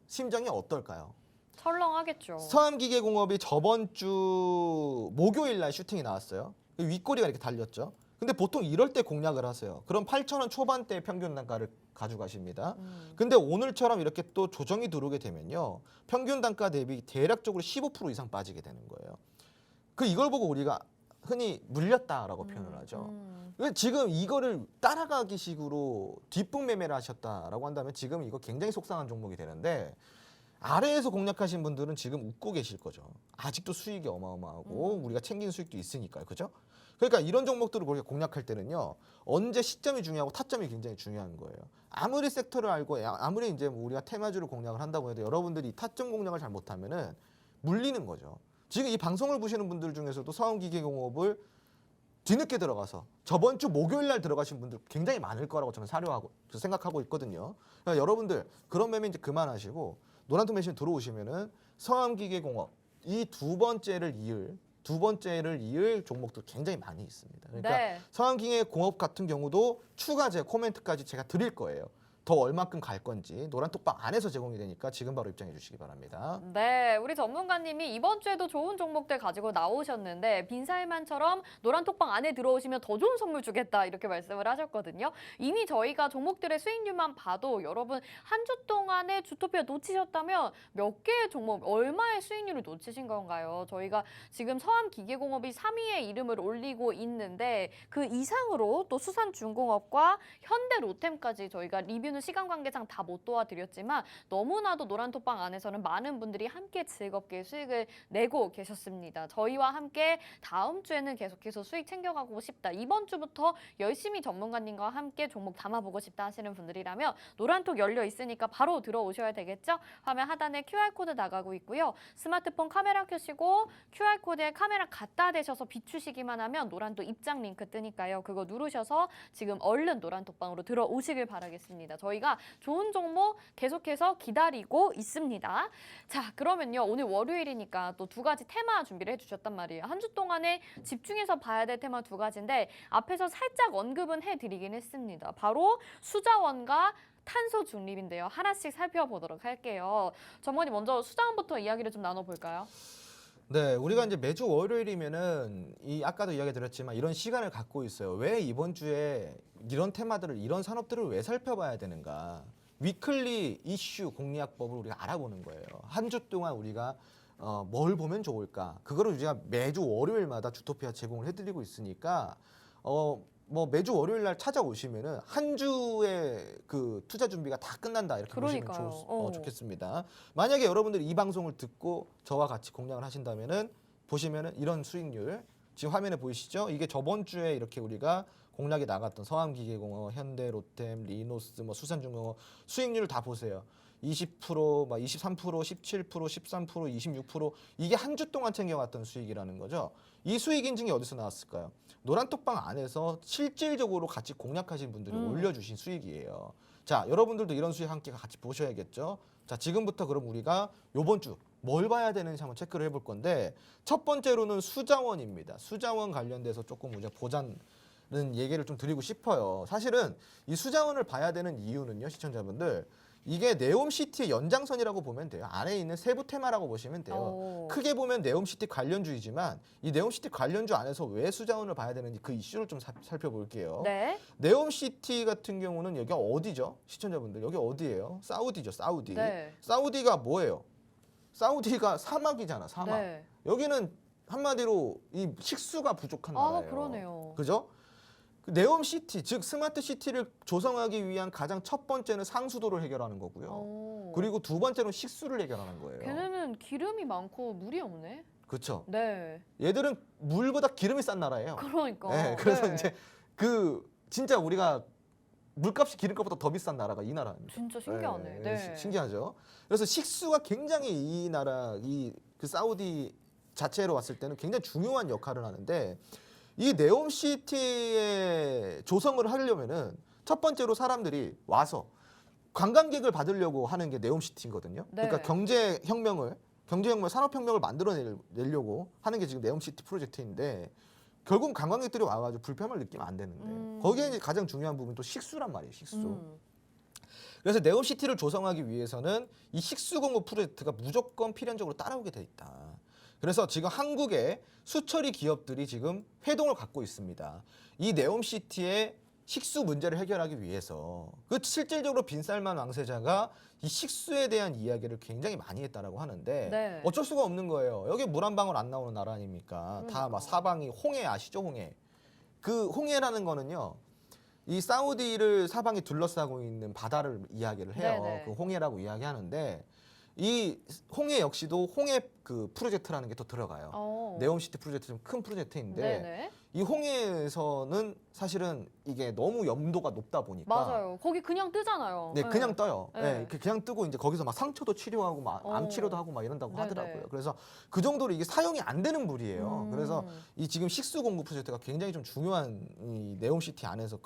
심정이 어떨까요? 철렁하겠죠. 서암기계공업이 저번 주 목요일 날 슈팅이 나왔어요. 윗꼬리가 이렇게 달렸죠. 근데 보통 이럴 때 공략을 하세요. 그럼 8,000원 초반대 평균 단가를 가져가십니다. 근데 오늘처럼 이렇게 또 조정이 들어오게 되면요, 평균 단가 대비 대략적으로 15% 이상 빠지게 되는 거예요. 이걸 보고 우리가 흔히 물렸다라고 표현을 하죠. 지금 이거를 따라가기 식으로 뒷북매매를 하셨다라고 한다면 지금 이거 굉장히 속상한 종목이 되는데, 아래에서 공략하신 분들은 지금 웃고 계실 거죠. 아직도 수익이 어마어마하고 우리가 챙긴 수익도 있으니까요. 그죠? 그러니까 이런 종목들을 우리가 공략할 때는요. 언제 시점이 중요하고 타점이 굉장히 중요한 거예요. 아무리 섹터를 알고 아무리 이제 뭐 우리가 테마주를 공략을 한다고 해도 여러분들이 타점 공략을 잘 못하면은 물리는 거죠. 지금 이 방송을 보시는 분들 중에서도 서원기계공업을 뒤늦게 들어가서 저번 주 목요일 날 들어가신 분들 굉장히 많을 거라고 저는 생각하고 있거든요. 그러니까 여러분들 그런 매매 이제 그만하시고 노란통 매신 들어오시면은 서암기계공업 이 두 번째를 이을 종목도 굉장히 많이 있습니다. 그러니까 네. 서암기계공업 같은 경우도 추가 제 코멘트까지 제가 드릴 거예요. 더 얼마큼 갈 건지 노란톡방 안에서 제공이 되니까 지금 바로 입장해 주시기 바랍니다. 네, 우리 전문가님이 이번 주에도 좋은 종목들 가지고 나오셨는데 빈살만처럼 노란 톡방 안에 들어오시면 더 좋은 선물 주겠다 이렇게 말씀을 하셨거든요. 이미 저희가 종목들의 수익률만 봐도 여러분 한 주 동안에 주토피아 놓치셨다면 몇 개의 종목 얼마의 수익률을 놓치신 건가요? 저희가 지금 서암기계공업이 3위에 이름을 올리고 있는데 그 이상으로 또 수산중공업과 현대로템까지 저희가 리뷰는 시간 관계상 다 못 도와드렸지만 너무나도 노란톡방 안에서는 많은 분들이 함께 즐겁게 수익을 내고 계셨습니다. 저희와 함께 다음 주에는 계속해서 수익 챙겨가고 싶다. 이번 주부터 열심히 전문가님과 함께 종목 담아보고 싶다 하시는 분들이라면 노란톡 열려 있으니까 바로 들어오셔야 되겠죠? 화면 하단에 QR코드 나가고 있고요. 스마트폰 카메라 켜시고 QR코드에 카메라 갖다 대셔서 비추시기만 하면 노란톡 입장 링크 뜨니까요. 그거 누르셔서 지금 얼른 노란톡방으로 들어오시길 바라겠습니다. 저희가 좋은 종목 계속해서 기다리고 있습니다. 자, 그러면요. 오늘 월요일이니까 또 두 가지 테마 준비를 해주셨단 말이에요. 한 주 동안에 집중해서 봐야 될 테마 두 가지인데 앞에서 살짝 언급은 해드리긴 했습니다. 바로 수자원과 탄소 중립인데요. 하나씩 살펴보도록 할게요. 전문가님 먼저 수자원부터 이야기를 좀 나눠볼까요? 네, 우리가 이제 매주 월요일이면은 이 아까도 이야기 드렸지만 이런 시간을 갖고 있어요. 왜 이번 주에 이런 테마들을 이런 산업들을 왜 살펴봐야 되는가? 위클리 이슈 공략법을 우리가 알아보는 거예요. 한 주 동안 우리가 뭘 보면 좋을까? 그거를 우리가 매주 월요일마다 주토피아 제공을 해드리고 있으니까 뭐 매주 월요일 날 찾아오시면은 한 주의 그 투자 준비가 다 끝난다 이렇게 그러니까요. 보시면 좋겠습니다. 만약에 여러분들이 이 방송을 듣고 저와 같이 공략을 하신다면은 보시면은 이런 수익률 지금 화면에 보이시죠? 이게 저번 주에 이렇게 우리가 공략이 나갔던 서암기계공업, 현대로템, 리노스, 뭐 수산중공업 수익률을 다 보세요. 20%, 막 23%, 17%, 13%, 26% 이게 한 주 동안 챙겨갔던 수익이라는 거죠. 이 수익 인증이 어디서 나왔을까요? 노란톡방 안에서 실질적으로 같이 공략하신 분들이 올려주신 수익이에요. 자, 여러분들도 이런 수익 함께 같이 보셔야겠죠. 자, 지금부터 그럼 우리가 요번 주 뭘 봐야 되는지 한번 체크를 해볼 건데 첫 번째로는 수자원입니다. 수자원 관련돼서 조금 우리가 보자는 얘기를 좀 드리고 싶어요. 사실은 이 수자원을 봐야 되는 이유는요, 시청자분들. 이게 네옴시티의 연장선이라고 보면 돼요. 안에 있는 세부 테마라고 보시면 돼요. 크게 보면 네옴시티 관련주이지만 이 네옴시티 관련주 안에서 왜 수자원을 봐야 되는지 그 이슈를 좀 살펴볼게요. 네. 네옴시티 같은 경우는 여기가 어디죠? 시청자분들 여기 어디예요? 사우디죠, 사우디. 네. 사우디가 뭐예요? 사우디가 사막이잖아, 사막. 네. 여기는 한마디로 이 식수가 부족한 나라예요. 그러네요. 그죠? 네옴시티, 즉 스마트 시티를 조성하기 위한 가장 첫 번째는 상수도를 해결하는 거고요. 그리고 두 번째는 식수를 해결하는 거예요. 걔네는 기름이 많고 물이 없네. 그렇죠. 네. 얘들은 물보다 기름이 싼 나라예요. 그러니까. 네, 그래서 네. 이제 그 진짜 우리가 물값이 기름값보다 더 비싼 나라가 이 나라입니다. 진짜 신기하네. 네. 신기하죠. 그래서 식수가 굉장히 이 나라 그 사우디 자체로 왔을 때는 굉장히 중요한 역할을 하는데 이 네옴시티의 조성을 하려면은 첫 번째로 사람들이 와서 관광객을 받으려고 하는 게 네옴시티거든요. 네. 그러니까 산업혁명을 만들어내려고 하는 게 지금 네옴시티 프로젝트인데 결국 관광객들이 와가지고 불편함을 느끼면 안 되는데 거기에 이제 가장 중요한 부분이 또 식수란 말이에요. 식수. 그래서 네옴시티를 조성하기 위해서는 이 식수 공급 프로젝트가 무조건 필연적으로 따라오게 돼 있다. 그래서 지금 한국의 수처리 기업들이 지금 회동을 갖고 있습니다. 이 네옴시티의 식수 문제를 해결하기 위해서 그 실질적으로 빈살만 왕세자가 이 식수에 대한 이야기를 굉장히 많이 했다라고 하는데 네. 어쩔 수가 없는 거예요. 여기 물 한 방울 안 나오는 나라 아닙니까? 다 막 사방이 홍해 아시죠? 홍해. 그 홍해라는 거는요. 이 사우디를 사방이 둘러싸고 있는 바다를 이야기를 해요. 네네. 그 홍해라고 이야기하는데 이 홍해 역시도 홍해 그 프로젝트라는 게 또 들어가요. 네옴시티 프로젝트 좀 큰 프로젝트인데 네네. 이 홍해에서는 사실은 이게 너무 염도가 높다 보니까 맞아요. 거기 그냥 뜨잖아요. 네, 그냥 떠요. 네. 네, 그냥 뜨고 이제 거기서 막 상처도 치료하고 막 암 어. 치료도 하고 막 이런다고 네네. 하더라고요. 그래서 그 정도로 이게 사용이 안 되는 물이에요. 음. 그래서 이 지금 식수 공급 프로젝트가 굉장히 좀 중요한 이 네옴시티 안에서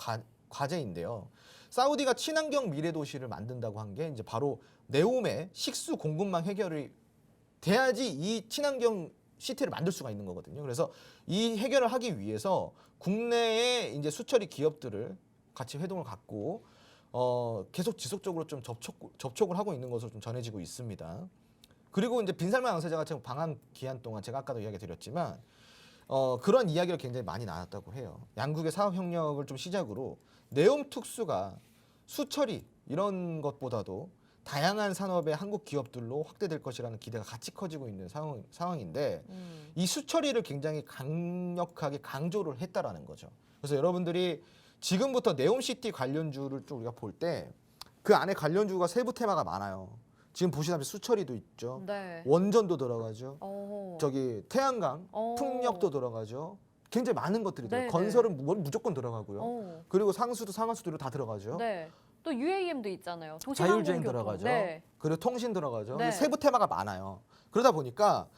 과제인데요. 사우디가 친환경 미래 도시를 만든다고 한 게 이제 바로 네옴의 식수 공급망 해결이 돼야지 이 친환경 시티를 만들 수가 있는 거거든요. 그래서 이 해결을 하기 위해서 국내의 이제 수처리 기업들을 같이 회동을 갖고 계속 지속적으로 좀 접촉을 하고 있는 것으로 좀 전해지고 있습니다. 그리고 이제 빈살만 양세자가 지금 방한 기한 동안 제가 아까도 이야기 드렸지만 그런 이야기를 굉장히 많이 나눴다고 해요. 양국의 사업 협력을 좀 시작으로 네옴 특수가 수처리 이런 것보다도 다양한 산업의 한국 기업들로 확대될 것이라는 기대가 같이 커지고 있는 상황인데 이 수처리를 굉장히 강력하게 강조를 했다라는 거죠. 그래서 여러분들이 지금부터 네옴시티 관련주를 좀 우리가 볼 때 그 안에 관련주가 세부 테마가 많아요. 지금 보시다시피 수처리도 있죠. 네. 원전도 들어가죠. 어. 저기 태양광, 어. 풍력도 들어가죠. 굉장히 많은 것들이 들어가요. 네네. 건설은 무조건 들어가고요. 어. 그리고 상수도 상하수도로 다 들어가죠. 네. 또 UAM도 있잖아요. 자율주행 도시항공교통. 들어가죠. 네. 그리고 통신 들어가죠. 네. 세부 테마가 많아요. 그러다 보니까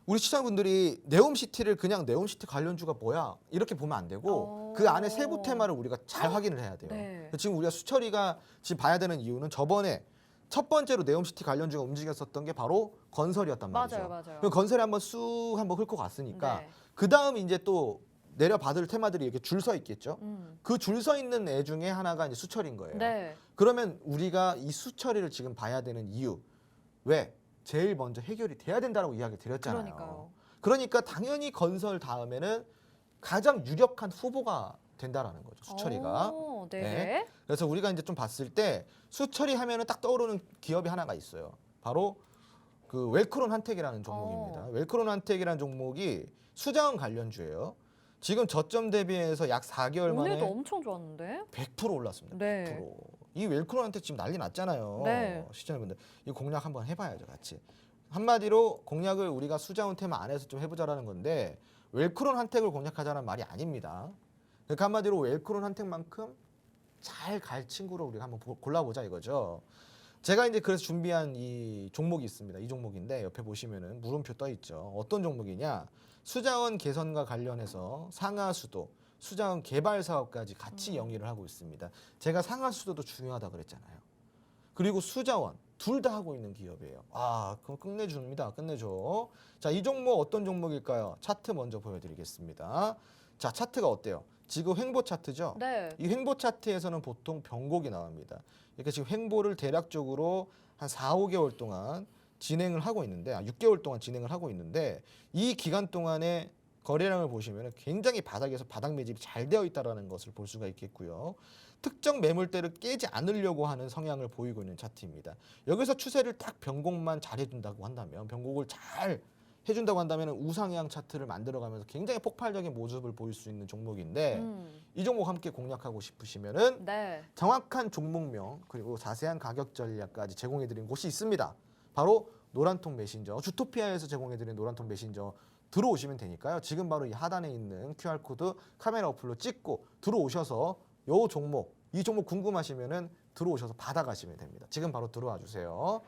우리 시청자분들이 네옴시티를 그냥 네옴시티 관련주가 뭐야 이렇게 보면 안 되고 그 안에 세부 테마를 우리가 잘 확인을 해야 돼요. 네. 지금 우리가 수처리가 지금 봐야 되는 이유는 저번에 첫 번째로 네옴시티 관련주가 움직였었던 게 바로 건설이었단 말이죠. 맞아요, 맞아요. 그럼 건설이 한번 쑥 한번 훑고 갔으니까 네. 그 다음 이제 또 내려받을 테마들이 이렇게 줄 서 있겠죠. 그 줄 서 있는 애 중에 하나가 이제 수처리인 거예요. 네. 그러면 우리가 이 수처리를 지금 봐야 되는 이유 왜? 제일 먼저 해결이 돼야 된다라고 이야기 드렸잖아요. 그러니까요. 그러니까 당연히 건설 다음에는 가장 유력한 후보가 된다라는 거죠. 수처리가. 오, 네. 네. 그래서 우리가 이제 좀 봤을 때 수처리 하면은 딱 떠오르는 기업이 하나가 있어요. 바로 그 웰크론 한텍이라는 종목입니다. 웰크론 한텍이라는 종목이 수자원 관련주예요. 지금 저점 대비해서 약 4개월 만에 오늘도 엄청 좋았는데. 100% 올랐습니다. 100%. 네. 이 웰크론한테 지금 난리 났잖아요. 네. 시청자분들 이 공략 한번 해봐야죠, 같이. 한마디로 공략을 우리가 수자원 테마 안에서 좀 해보자라는 건데 웰크론 한텍을 공략하자는 말이 아닙니다. 그러니까 한마디로 웰크론 한텍만큼 잘 갈 친구로 우리가 한번 골라보자 이거죠. 제가 이제 그래서 준비한 이 종목이 있습니다. 이 종목인데 옆에 보시면은 물음표 떠 있죠. 어떤 종목이냐? 수자원 개선과 관련해서 상하수도, 수자원 개발 사업까지 같이 영위를 하고 있습니다. 제가 상하수도도 중요하다 그랬잖아요. 그리고 수자원 둘 다 하고 있는 기업이에요. 아, 그럼 끝내줍니다. 끝내줘. 자, 이 종목 어떤 종목일까요? 차트 먼저 보여드리겠습니다. 자, 차트가 어때요? 지금 횡보 차트죠? 네. 이 횡보 차트에서는 보통 변곡이 나옵니다. 이렇게 지금 횡보를 대략적으로 한 4, 5개월 동안 진행을 하고 있는데 6개월 동안 진행을 하고 있는데 이 기간 동안에 거래량을 보시면 굉장히 바닥에서 바닥 매집이 잘 되어 있다는 것을 볼 수가 있겠고요. 특정 매물대를 깨지 않으려고 하는 성향을 보이고 있는 차트입니다. 여기서 추세를 딱 변곡만 잘 해준다고 한다면 변곡을 잘 해준다고 한다면 우상향 차트를 만들어가면서 굉장히 폭발적인 모습을 보일 수 있는 종목인데 이 종목 함께 공략하고 싶으시면은 네. 정확한 종목명 그리고 자세한 가격 전략까지 제공해드린 곳이 있습니다. 바로 노란통 메신저, 주토피아에서 제공해드린 노란통 메신저 들어오시면 되니까요. 지금 바로 이 하단에 있는 QR코드 카메라 어플로 찍고 들어오셔서 이 종목 궁금하시면은 들어오셔서 받아가시면 됩니다. 지금 바로 들어와 주세요.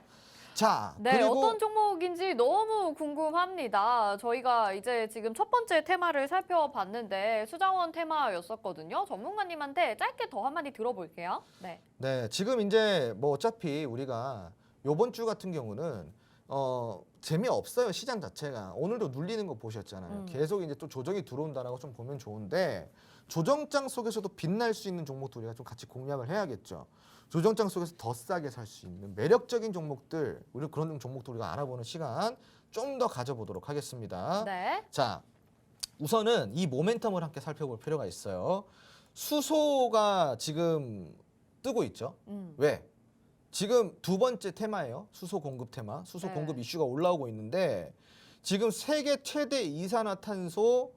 자, 네, 그리고 어떤 종목인지 너무 궁금합니다. 저희가 이제 지금 첫 번째 테마를 살펴봤는데 수자원 테마였었거든요. 전문가님한테 짧게 더 한마디 들어볼게요. 네. 네, 지금 이제 뭐 어차피 우리가 요번 주 같은 경우는 재미없어요. 시장 자체가. 오늘도 눌리는 거 보셨잖아요. 계속 이제 또 조정이 들어온다라고 좀 보면 좋은데 조정장 속에서도 빛날 수 있는 종목도 우리가 좀 같이 공략을 해야겠죠. 조정장 속에서 더 싸게 살 수 있는 매력적인 종목들, 우리 그런 종목도 우리가 알아보는 시간 좀 더 가져보도록 하겠습니다. 네. 자, 우선은 이 모멘텀을 함께 살펴볼 필요가 있어요. 수소가 지금 뜨고 있죠. 왜? 지금 두 번째 테마예요. 수소 공급 테마. 수소 네. 공급 이슈가 올라오고 있는데 지금 세계 최대 이산화탄소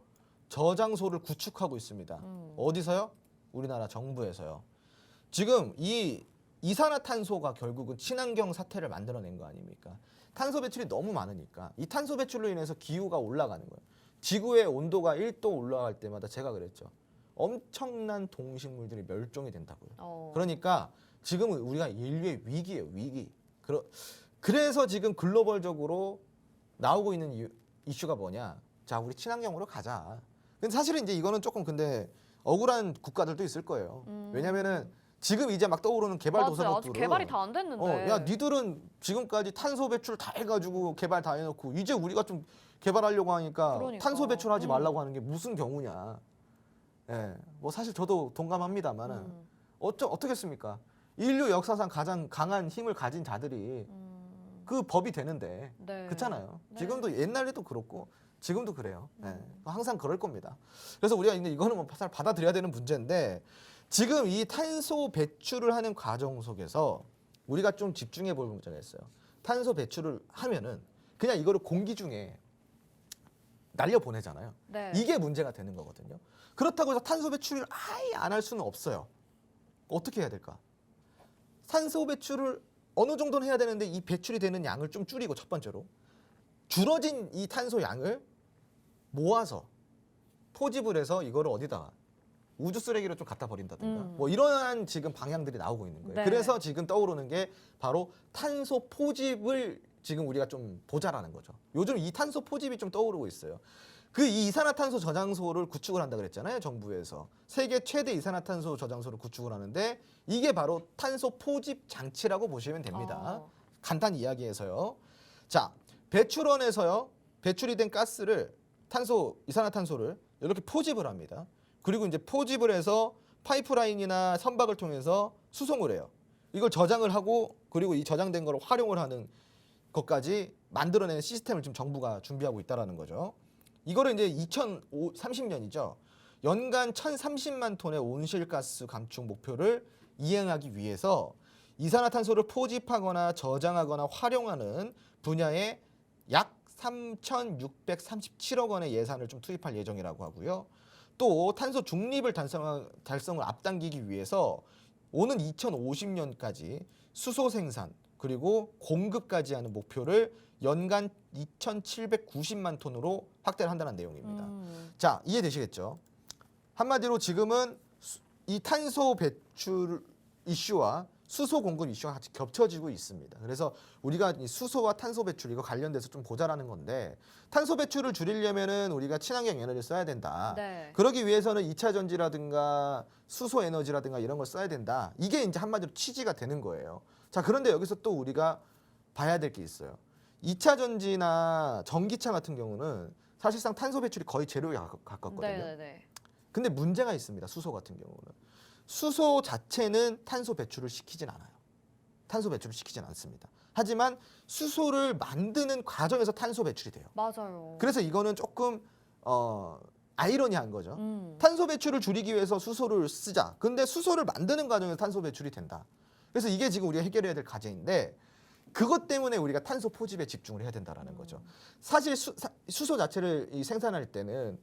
저장소를 구축하고 있습니다. 어디서요? 우리나라 정부에서요. 지금 이 이산화탄소가 결국은 친환경 사태를 만들어낸 거 아닙니까? 탄소 배출이 너무 많으니까 이 탄소 배출로 인해서 기후가 올라가는 거예요. 지구의 온도가 1도 올라갈 때마다 제가 그랬죠. 엄청난 동식물들이 멸종이 된다고요. 그러니까 지금은 우리가 인류의 위기예요, 위기. 그래서 지금 글로벌적으로 나오고 있는 이슈가 뭐냐? 자, 우리 친환경으로 가자. 근데 사실은 이제 이거는 조금 근데 억울한 국가들도 있을 거예요. 왜냐면은 지금 이제 막 떠오르는 맞아요. 개발도상국들은 아직 개발이 다 안 됐는데. 야, 니들은 지금까지 탄소 배출 다 해가지고 개발 다 해놓고 이제 우리가 좀 개발하려고 하니까 그러니까. 탄소 배출하지 말라고 하는 게 무슨 경우냐? 예, 뭐 사실 저도 동감합니다만은 어떻겠습니까? 인류 역사상 가장 강한 힘을 가진 자들이 그 법이 되는데 네. 그렇잖아요. 네. 지금도 옛날에도 그렇고 지금도 그래요. 예, 항상 그럴 겁니다. 그래서 우리가 이거는 뭐 사실 받아들여야 되는 문제인데 지금 이 탄소 배출을 하는 과정 속에서 우리가 좀 집중해 볼 문제가 있어요. 탄소 배출을 하면은 그냥 이거를 공기 중에 날려 보내잖아요. 네. 이게 문제가 되는 거거든요. 그렇다고 해서 탄소 배출을 아예 안 할 수는 없어요. 어떻게 해야 될까? 탄소 배출을 어느 정도는 해야 되는데 이 배출이 되는 양을 좀 줄이고 첫 번째로 줄어진 이 탄소 양을 모아서 포집을 해서 이거를 어디다가 우주 쓰레기로 좀 갖다 버린다든가 뭐 이러한 지금 방향들이 나오고 있는 거예요. 네. 그래서 지금 떠오르는 게 바로 탄소 포집을 지금 우리가 좀 보자라는 거죠. 요즘 이 탄소 포집이 좀 떠오르고 있어요. 그 이 이산화탄소 저장소를 구축을 한다 그랬잖아요. 정부에서 세계 최대 이산화탄소 저장소를 구축을 하는데 이게 바로 탄소 포집 장치라고 보시면 됩니다. 간단히 이야기해서요. 자, 배출원에서요 배출이 된 가스를 이산화탄소를 이렇게 포집을 합니다. 그리고 이제 포집을 해서 파이프라인이나 선박을 통해서 수송을 해요. 이걸 저장을 하고 그리고 이 저장된 걸 활용을 하는 것까지 만들어내는 시스템을 지금 정부가 준비하고 있다라는 거죠. 이거를 이제 2030년이죠. 연간 1,030만 톤의 온실가스 감축 목표를 이행하기 위해서 이산화탄소를 포집하거나 저장하거나 활용하는 분야에 약 3,637억 원의 예산을 좀 투입할 예정이라고 하고요. 또 탄소 중립을 달성을 앞당기기 위해서 오는 2050년까지 수소 생산 그리고 공급까지 하는 목표를 연간 2,790만 톤으로 확대를 한다는 내용입니다. 자, 이해되시겠죠? 한마디로 지금은 이 탄소 배출 이슈와 수소 공급 이슈가 같이 겹쳐지고 있습니다. 그래서 우리가 이 수소와 탄소 배출 이거 관련돼서 좀 보자라는 건데 탄소 배출을 줄이려면은 우리가 친환경 에너지를 써야 된다. 네. 그러기 위해서는 2차 전지라든가 수소 에너지라든가 이런 걸 써야 된다. 이게 이제 한마디로 취지가 되는 거예요. 자, 그런데 여기서 또 우리가 봐야 될 게 있어요. 2차 전지나 전기차 같은 경우는 사실상 탄소 배출이 거의 제로에 가깝거든요. 네네네. 근데 문제가 있습니다. 수소 같은 경우는. 수소 자체는 탄소 배출을 시키진 않아요. 탄소 배출을 시키진 않습니다. 하지만 수소를 만드는 과정에서 탄소 배출이 돼요. 맞아요. 그래서 이거는 조금 아이러니한 거죠. 탄소 배출을 줄이기 위해서 수소를 쓰자. 근데 수소를 만드는 과정에서 탄소 배출이 된다. 그래서 이게 지금 우리가 해결해야 될 과제인데 그것 때문에 우리가 탄소 포집에 집중을 해야 된다는 거죠. 사실 수소 자체를 생산할 때는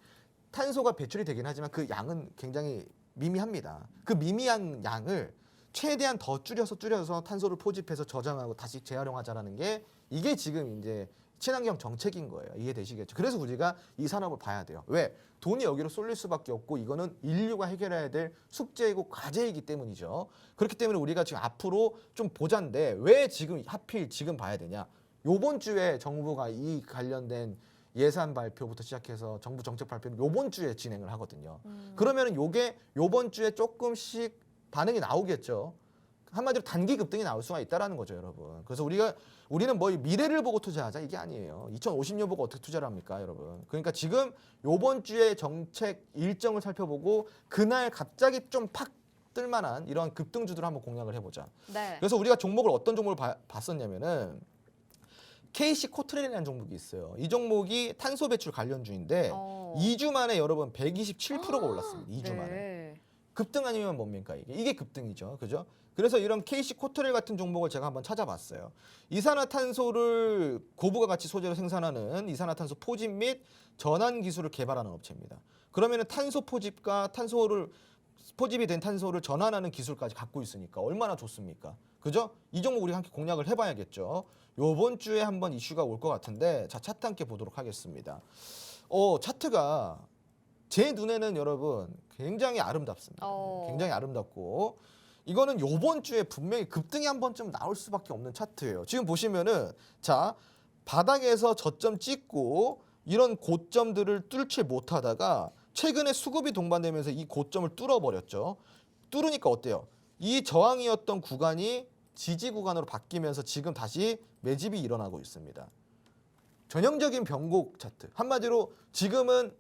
탄소가 배출이 되긴 하지만 그 양은 굉장히 미미합니다. 그 미미한 양을 최대한 더 줄여서 탄소를 포집해서 저장하고 다시 재활용하자라는 게 이게 지금 이제 친환경 정책인 거예요. 이해되시겠죠? 그래서 우리가 이 산업을 봐야 돼요. 왜? 돈이 여기로 쏠릴 수밖에 없고 이거는 인류가 해결해야 될 숙제이고 과제이기 때문이죠. 그렇기 때문에 우리가 지금 앞으로 좀 보자인데 왜 지금 하필 지금 봐야 되냐? 요번 주에 정부가 이 관련된 예산 발표부터 시작해서 정부 정책 발표를 요번 주에 진행을 하거든요. 그러면은 요게 요번 주에 조금씩 반응이 나오겠죠. 한마디로 단기 급등이 나올 수가 있다라는 거죠, 여러분. 그래서 우리는 뭐 미래를 보고 투자하자 이게 아니에요. 2050년 보고 어떻게 투자를 합니까, 여러분? 그러니까 지금 요번 주에 정책 일정을 살펴보고 그날 갑자기 좀 팍 뜰만한 이런 급등주들을 한번 공략을 해보자. 네. 그래서 우리가 종목을 어떤 종목을 봤었냐면은 KC 코트레일이라는 종목이 있어요. 이 종목이 탄소 배출 관련주인데 2주 만에 여러분 127%가 올랐습니다. 2주 만에. 네. 급등 아니면 뭡니까 이게? 이게 급등이죠. 그죠? 그래서 이런 KC 코트레일 같은 종목을 제가 한번 찾아봤어요. 이산화탄소를 고부가 가치 소재로 생산하는 이산화탄소 포집 및 전환 기술을 개발하는 업체입니다. 그러면은 탄소 포집과 포집이 된 탄소를 전환하는 기술까지 갖고 있으니까 얼마나 좋습니까? 그죠? 이 종목 우리 함께 공략을 해봐야겠죠. 요번 주에 한번 이슈가 올 것 같은데 자 차트 함께 보도록 하겠습니다. 차트가 제 눈에는 여러분 굉장히 아름답습니다. 굉장히 아름답고 이거는 요번 주에 분명히 급등이 한 번쯤 나올 수밖에 없는 차트예요. 지금 보시면은 자 바닥에서 저점 찍고 이런 고점들을 뚫지 못하다가 최근에 수급이 동반되면서 이 고점을 뚫어버렸죠. 뚫으니까 어때요? 이 저항이었던 구간이 지지 구간으로 바뀌면서 지금 다시 매집이 일어나고 있습니다. 전형적인 변곡 차트. 한마디로 지금은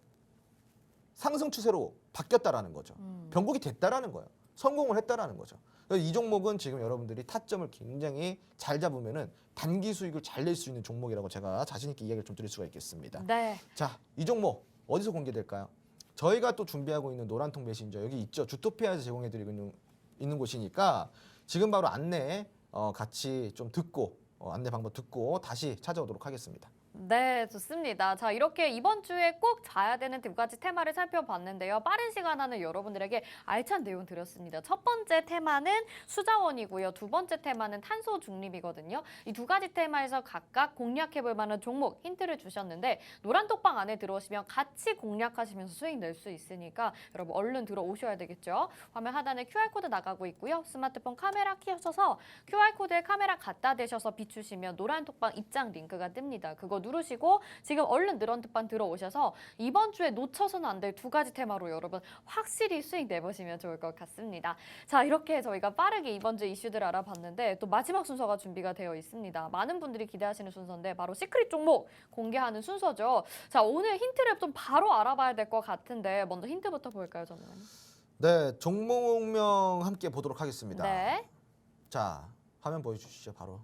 상승 추세로 바뀌었다라는 거죠. 변곡이 됐다라는 거예요. 성공을 했다라는 거죠. 그래서 이 종목은 지금 여러분들이 타점을 굉장히 잘 잡으면은 단기 수익을 잘 낼 수 있는 종목이라고 제가 자신 있게 이야기를 좀 드릴 수가 있겠습니다. 네. 자, 이 종목 어디서 공개될까요? 저희가 또 준비하고 있는 노란통 메신저 여기 있죠. 주토피아에서 제공해드리고 있는 곳이니까 지금 바로 안내 같이 좀 듣고 안내 방법 듣고 다시 찾아오도록 하겠습니다. 네, 좋습니다. 자, 이렇게 이번 주에 꼭 봐야 되는 두 가지 테마를 살펴봤는데요. 빠른 시간 안에 여러분들에게 알찬 내용 드렸습니다. 첫 번째 테마는 수자원이고요. 두 번째 테마는 탄소 중립이거든요. 이 두 가지 테마에서 각각 공략해볼 만한 종목 힌트를 주셨는데 노란톡방 안에 들어오시면 같이 공략하시면서 수익 낼 수 있으니까 여러분 얼른 들어오셔야 되겠죠. 화면 하단에 QR코드 나가고 있고요. 스마트폰 카메라 켜셔서 QR코드에 카메라 갖다 대셔서 비추시면 노란톡방 입장 링크가 뜹니다. 그거 누르시고 지금 얼른 노란톡방 들어오셔서 이번 주에 놓쳐서는 안 될 두 가지 테마로 여러분 확실히 수익 내보시면 좋을 것 같습니다. 자, 이렇게 저희가 빠르게 이번 주 이슈들 알아봤는데 또 마지막 순서가 준비가 되어 있습니다. 많은 분들이 기대하시는 순서인데 바로 시크릿 종목 공개하는 순서죠. 자, 오늘 힌트를 좀 바로 알아봐야 될 것 같은데 먼저 힌트부터 볼까요, 전문가님? 네, 종목명 함께 보도록 하겠습니다. 네. 자, 화면 보여주시죠, 바로.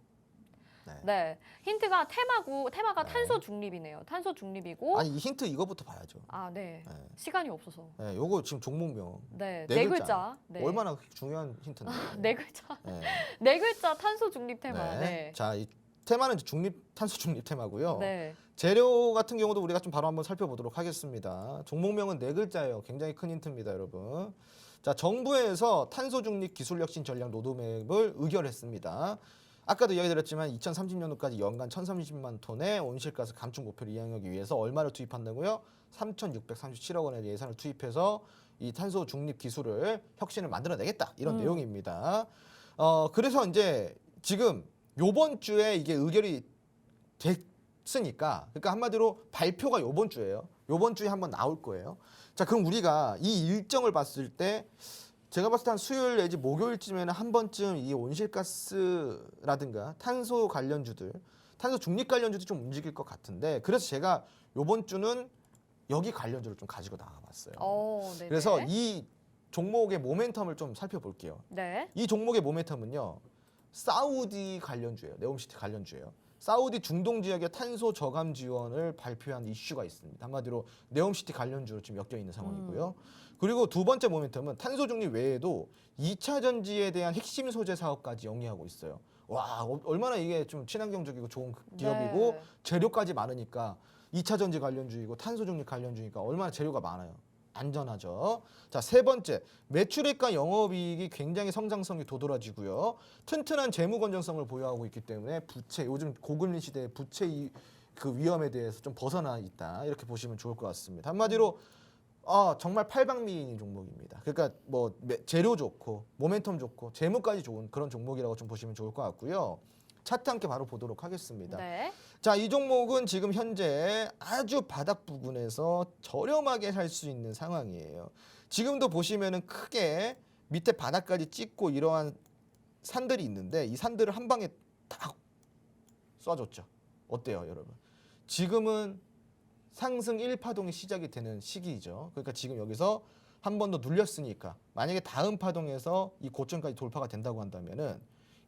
네. 힌트가 테마가 네. 탄소 중립이네요. 탄소 중립이고. 아니 이 힌트 이거부터 봐야죠. 아, 네. 네. 시간이 없어서. 네, 요거 지금 종목명. 네. 네 네 글자. 글자. 네. 얼마나 중요한 힌트인데. 네 글자. 네. 네 글자 탄소 중립 테마. 네. 네. 자, 이 테마는 탄소 중립 테마고요. 네. 재료 같은 경우도 우리가 좀 바로 한번 살펴보도록 하겠습니다. 종목명은 네 글자예요. 굉장히 큰 힌트입니다, 여러분. 자, 정부에서 탄소 중립 기술 혁신 전략 로드맵을 의결했습니다. 아까도 이야기드렸지만 2030년도까지 연간 1,030만 톤의 온실가스 감축 목표를 이행하기 위해서 얼마를 투입한다고요? 3,637억 원의 예산을 투입해서 이 탄소 중립 기술을 혁신을 만들어내겠다 이런 내용입니다. 그래서 이제 지금 요번 주에 이게 의결이 됐으니까 그러니까 한마디로 발표가 요번 주예요. 요번 주에 한번 나올 거예요. 자, 그럼 우리가 이 일정을 봤을 때 제가 봤을 때 한 수요일 내지 목요일쯤에는 한 번쯤 이 온실가스라든가 탄소 관련주들, 탄소 중립 관련주도 좀 움직일 것 같은데 그래서 제가 요번 주는 여기 관련주를 좀 가지고 나가봤어요. 네네. 그래서 이 종목의 모멘텀을 좀 살펴볼게요. 네. 이 종목의 모멘텀은요. 사우디 관련주예요. 네옴시티 관련주예요. 사우디 중동 지역의 탄소 저감 지원을 발표한 이슈가 있습니다. 한마디로 네옴시티 관련주로 지금 엮여 있는 상황이고요. 그리고 두 번째 모멘텀은 탄소 중립 외에도 2차 전지에 대한 핵심 소재 사업까지 영위하고 있어요. 와, 얼마나 이게 좀 친환경적이고 좋은 기업이고 네. 재료까지 많으니까 2차 전지 관련주이고 탄소 중립 관련주니까 얼마나 재료가 많아요. 안전하죠. 자, 세 번째, 매출액과 영업이익이 굉장히 성장성이 도드라지고요. 튼튼한 재무 건전성을 보유하고 있기 때문에 부채, 요즘 고금리 시대의 부채 그 위험에 대해서 좀 벗어나 있다. 이렇게 보시면 좋을 것 같습니다. 한마디로 정말 팔방미인 종목입니다. 그러니까 뭐 재료 좋고 모멘텀 좋고 재무까지 좋은 그런 종목이라고 좀 보시면 좋을 것 같고요. 차트 함께 바로 보도록 하겠습니다. 네. 자, 이 종목은 지금 현재 아주 바닥 부근에서 저렴하게 살 수 있는 상황이에요. 지금도 보시면은 크게 밑에 바닥까지 찍고 이러한 산들이 있는데 이 산들을 한 방에 딱 쏴줬죠. 어때요, 여러분? 지금은 상승 1파동이 시작이 되는 시기이죠. 그러니까 지금 여기서 한 번 더 눌렸으니까 만약에 다음 파동에서 이 고점까지 돌파가 된다고 한다면은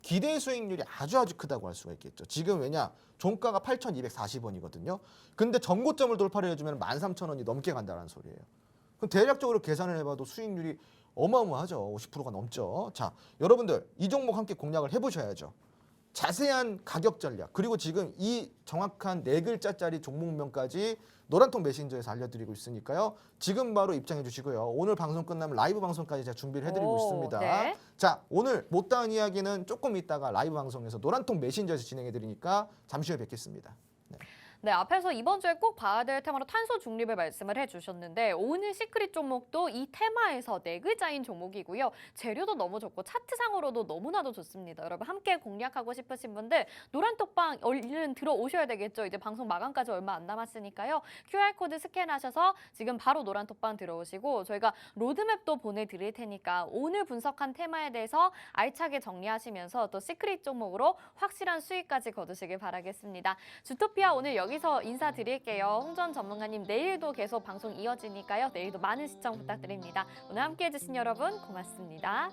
기대 수익률이 아주 크다고 할 수가 있겠죠. 지금 왜냐? 종가가 8,240원이거든요. 근데 전고점을 돌파를 해주면 13,000원이 넘게 간다는 소리예요. 그럼 대략적으로 계산을 해봐도 수익률이 어마어마하죠. 50%가 넘죠. 자, 여러분들 이 종목 함께 공략을 해보셔야죠. 자세한 가격 전략 그리고 지금 이 정확한 네 글자짜리 종목명까지 노란통 메신저에서 알려드리고 있으니까요. 지금 바로 입장해 주시고요. 오늘 방송 끝나면 라이브 방송까지 제가 준비를 해드리고 있습니다. 네. 자, 오늘 못다한 이야기는 조금 이따가 라이브 방송에서 노란통 메신저에서 진행해 드리니까 잠시 후에 뵙겠습니다. 네, 앞에서 이번 주에 꼭 봐야 될 테마로 탄소 중립을 말씀을 해주셨는데 오늘 시크릿 종목도 이 테마에서 네 글자인 종목이고요. 재료도 너무 좋고 차트상으로도 너무나도 좋습니다. 여러분 함께 공략하고 싶으신 분들 노란톡방 얼른 들어오셔야 되겠죠. 이제 방송 마감까지 얼마 안 남았으니까요. QR코드 스캔하셔서 지금 바로 노란톡방 들어오시고 저희가 로드맵도 보내드릴 테니까 오늘 분석한 테마에 대해서 알차게 정리하시면서 또 시크릿 종목으로 확실한 수익까지 거두시길 바라겠습니다. 주토피아 오늘 여기서 인사드릴게요. 홍전 전문가님 내일도 계속 방송 이어지니까요. 내일도 많은 시청 부탁드립니다. 오늘 함께해 주신 여러분 고맙습니다.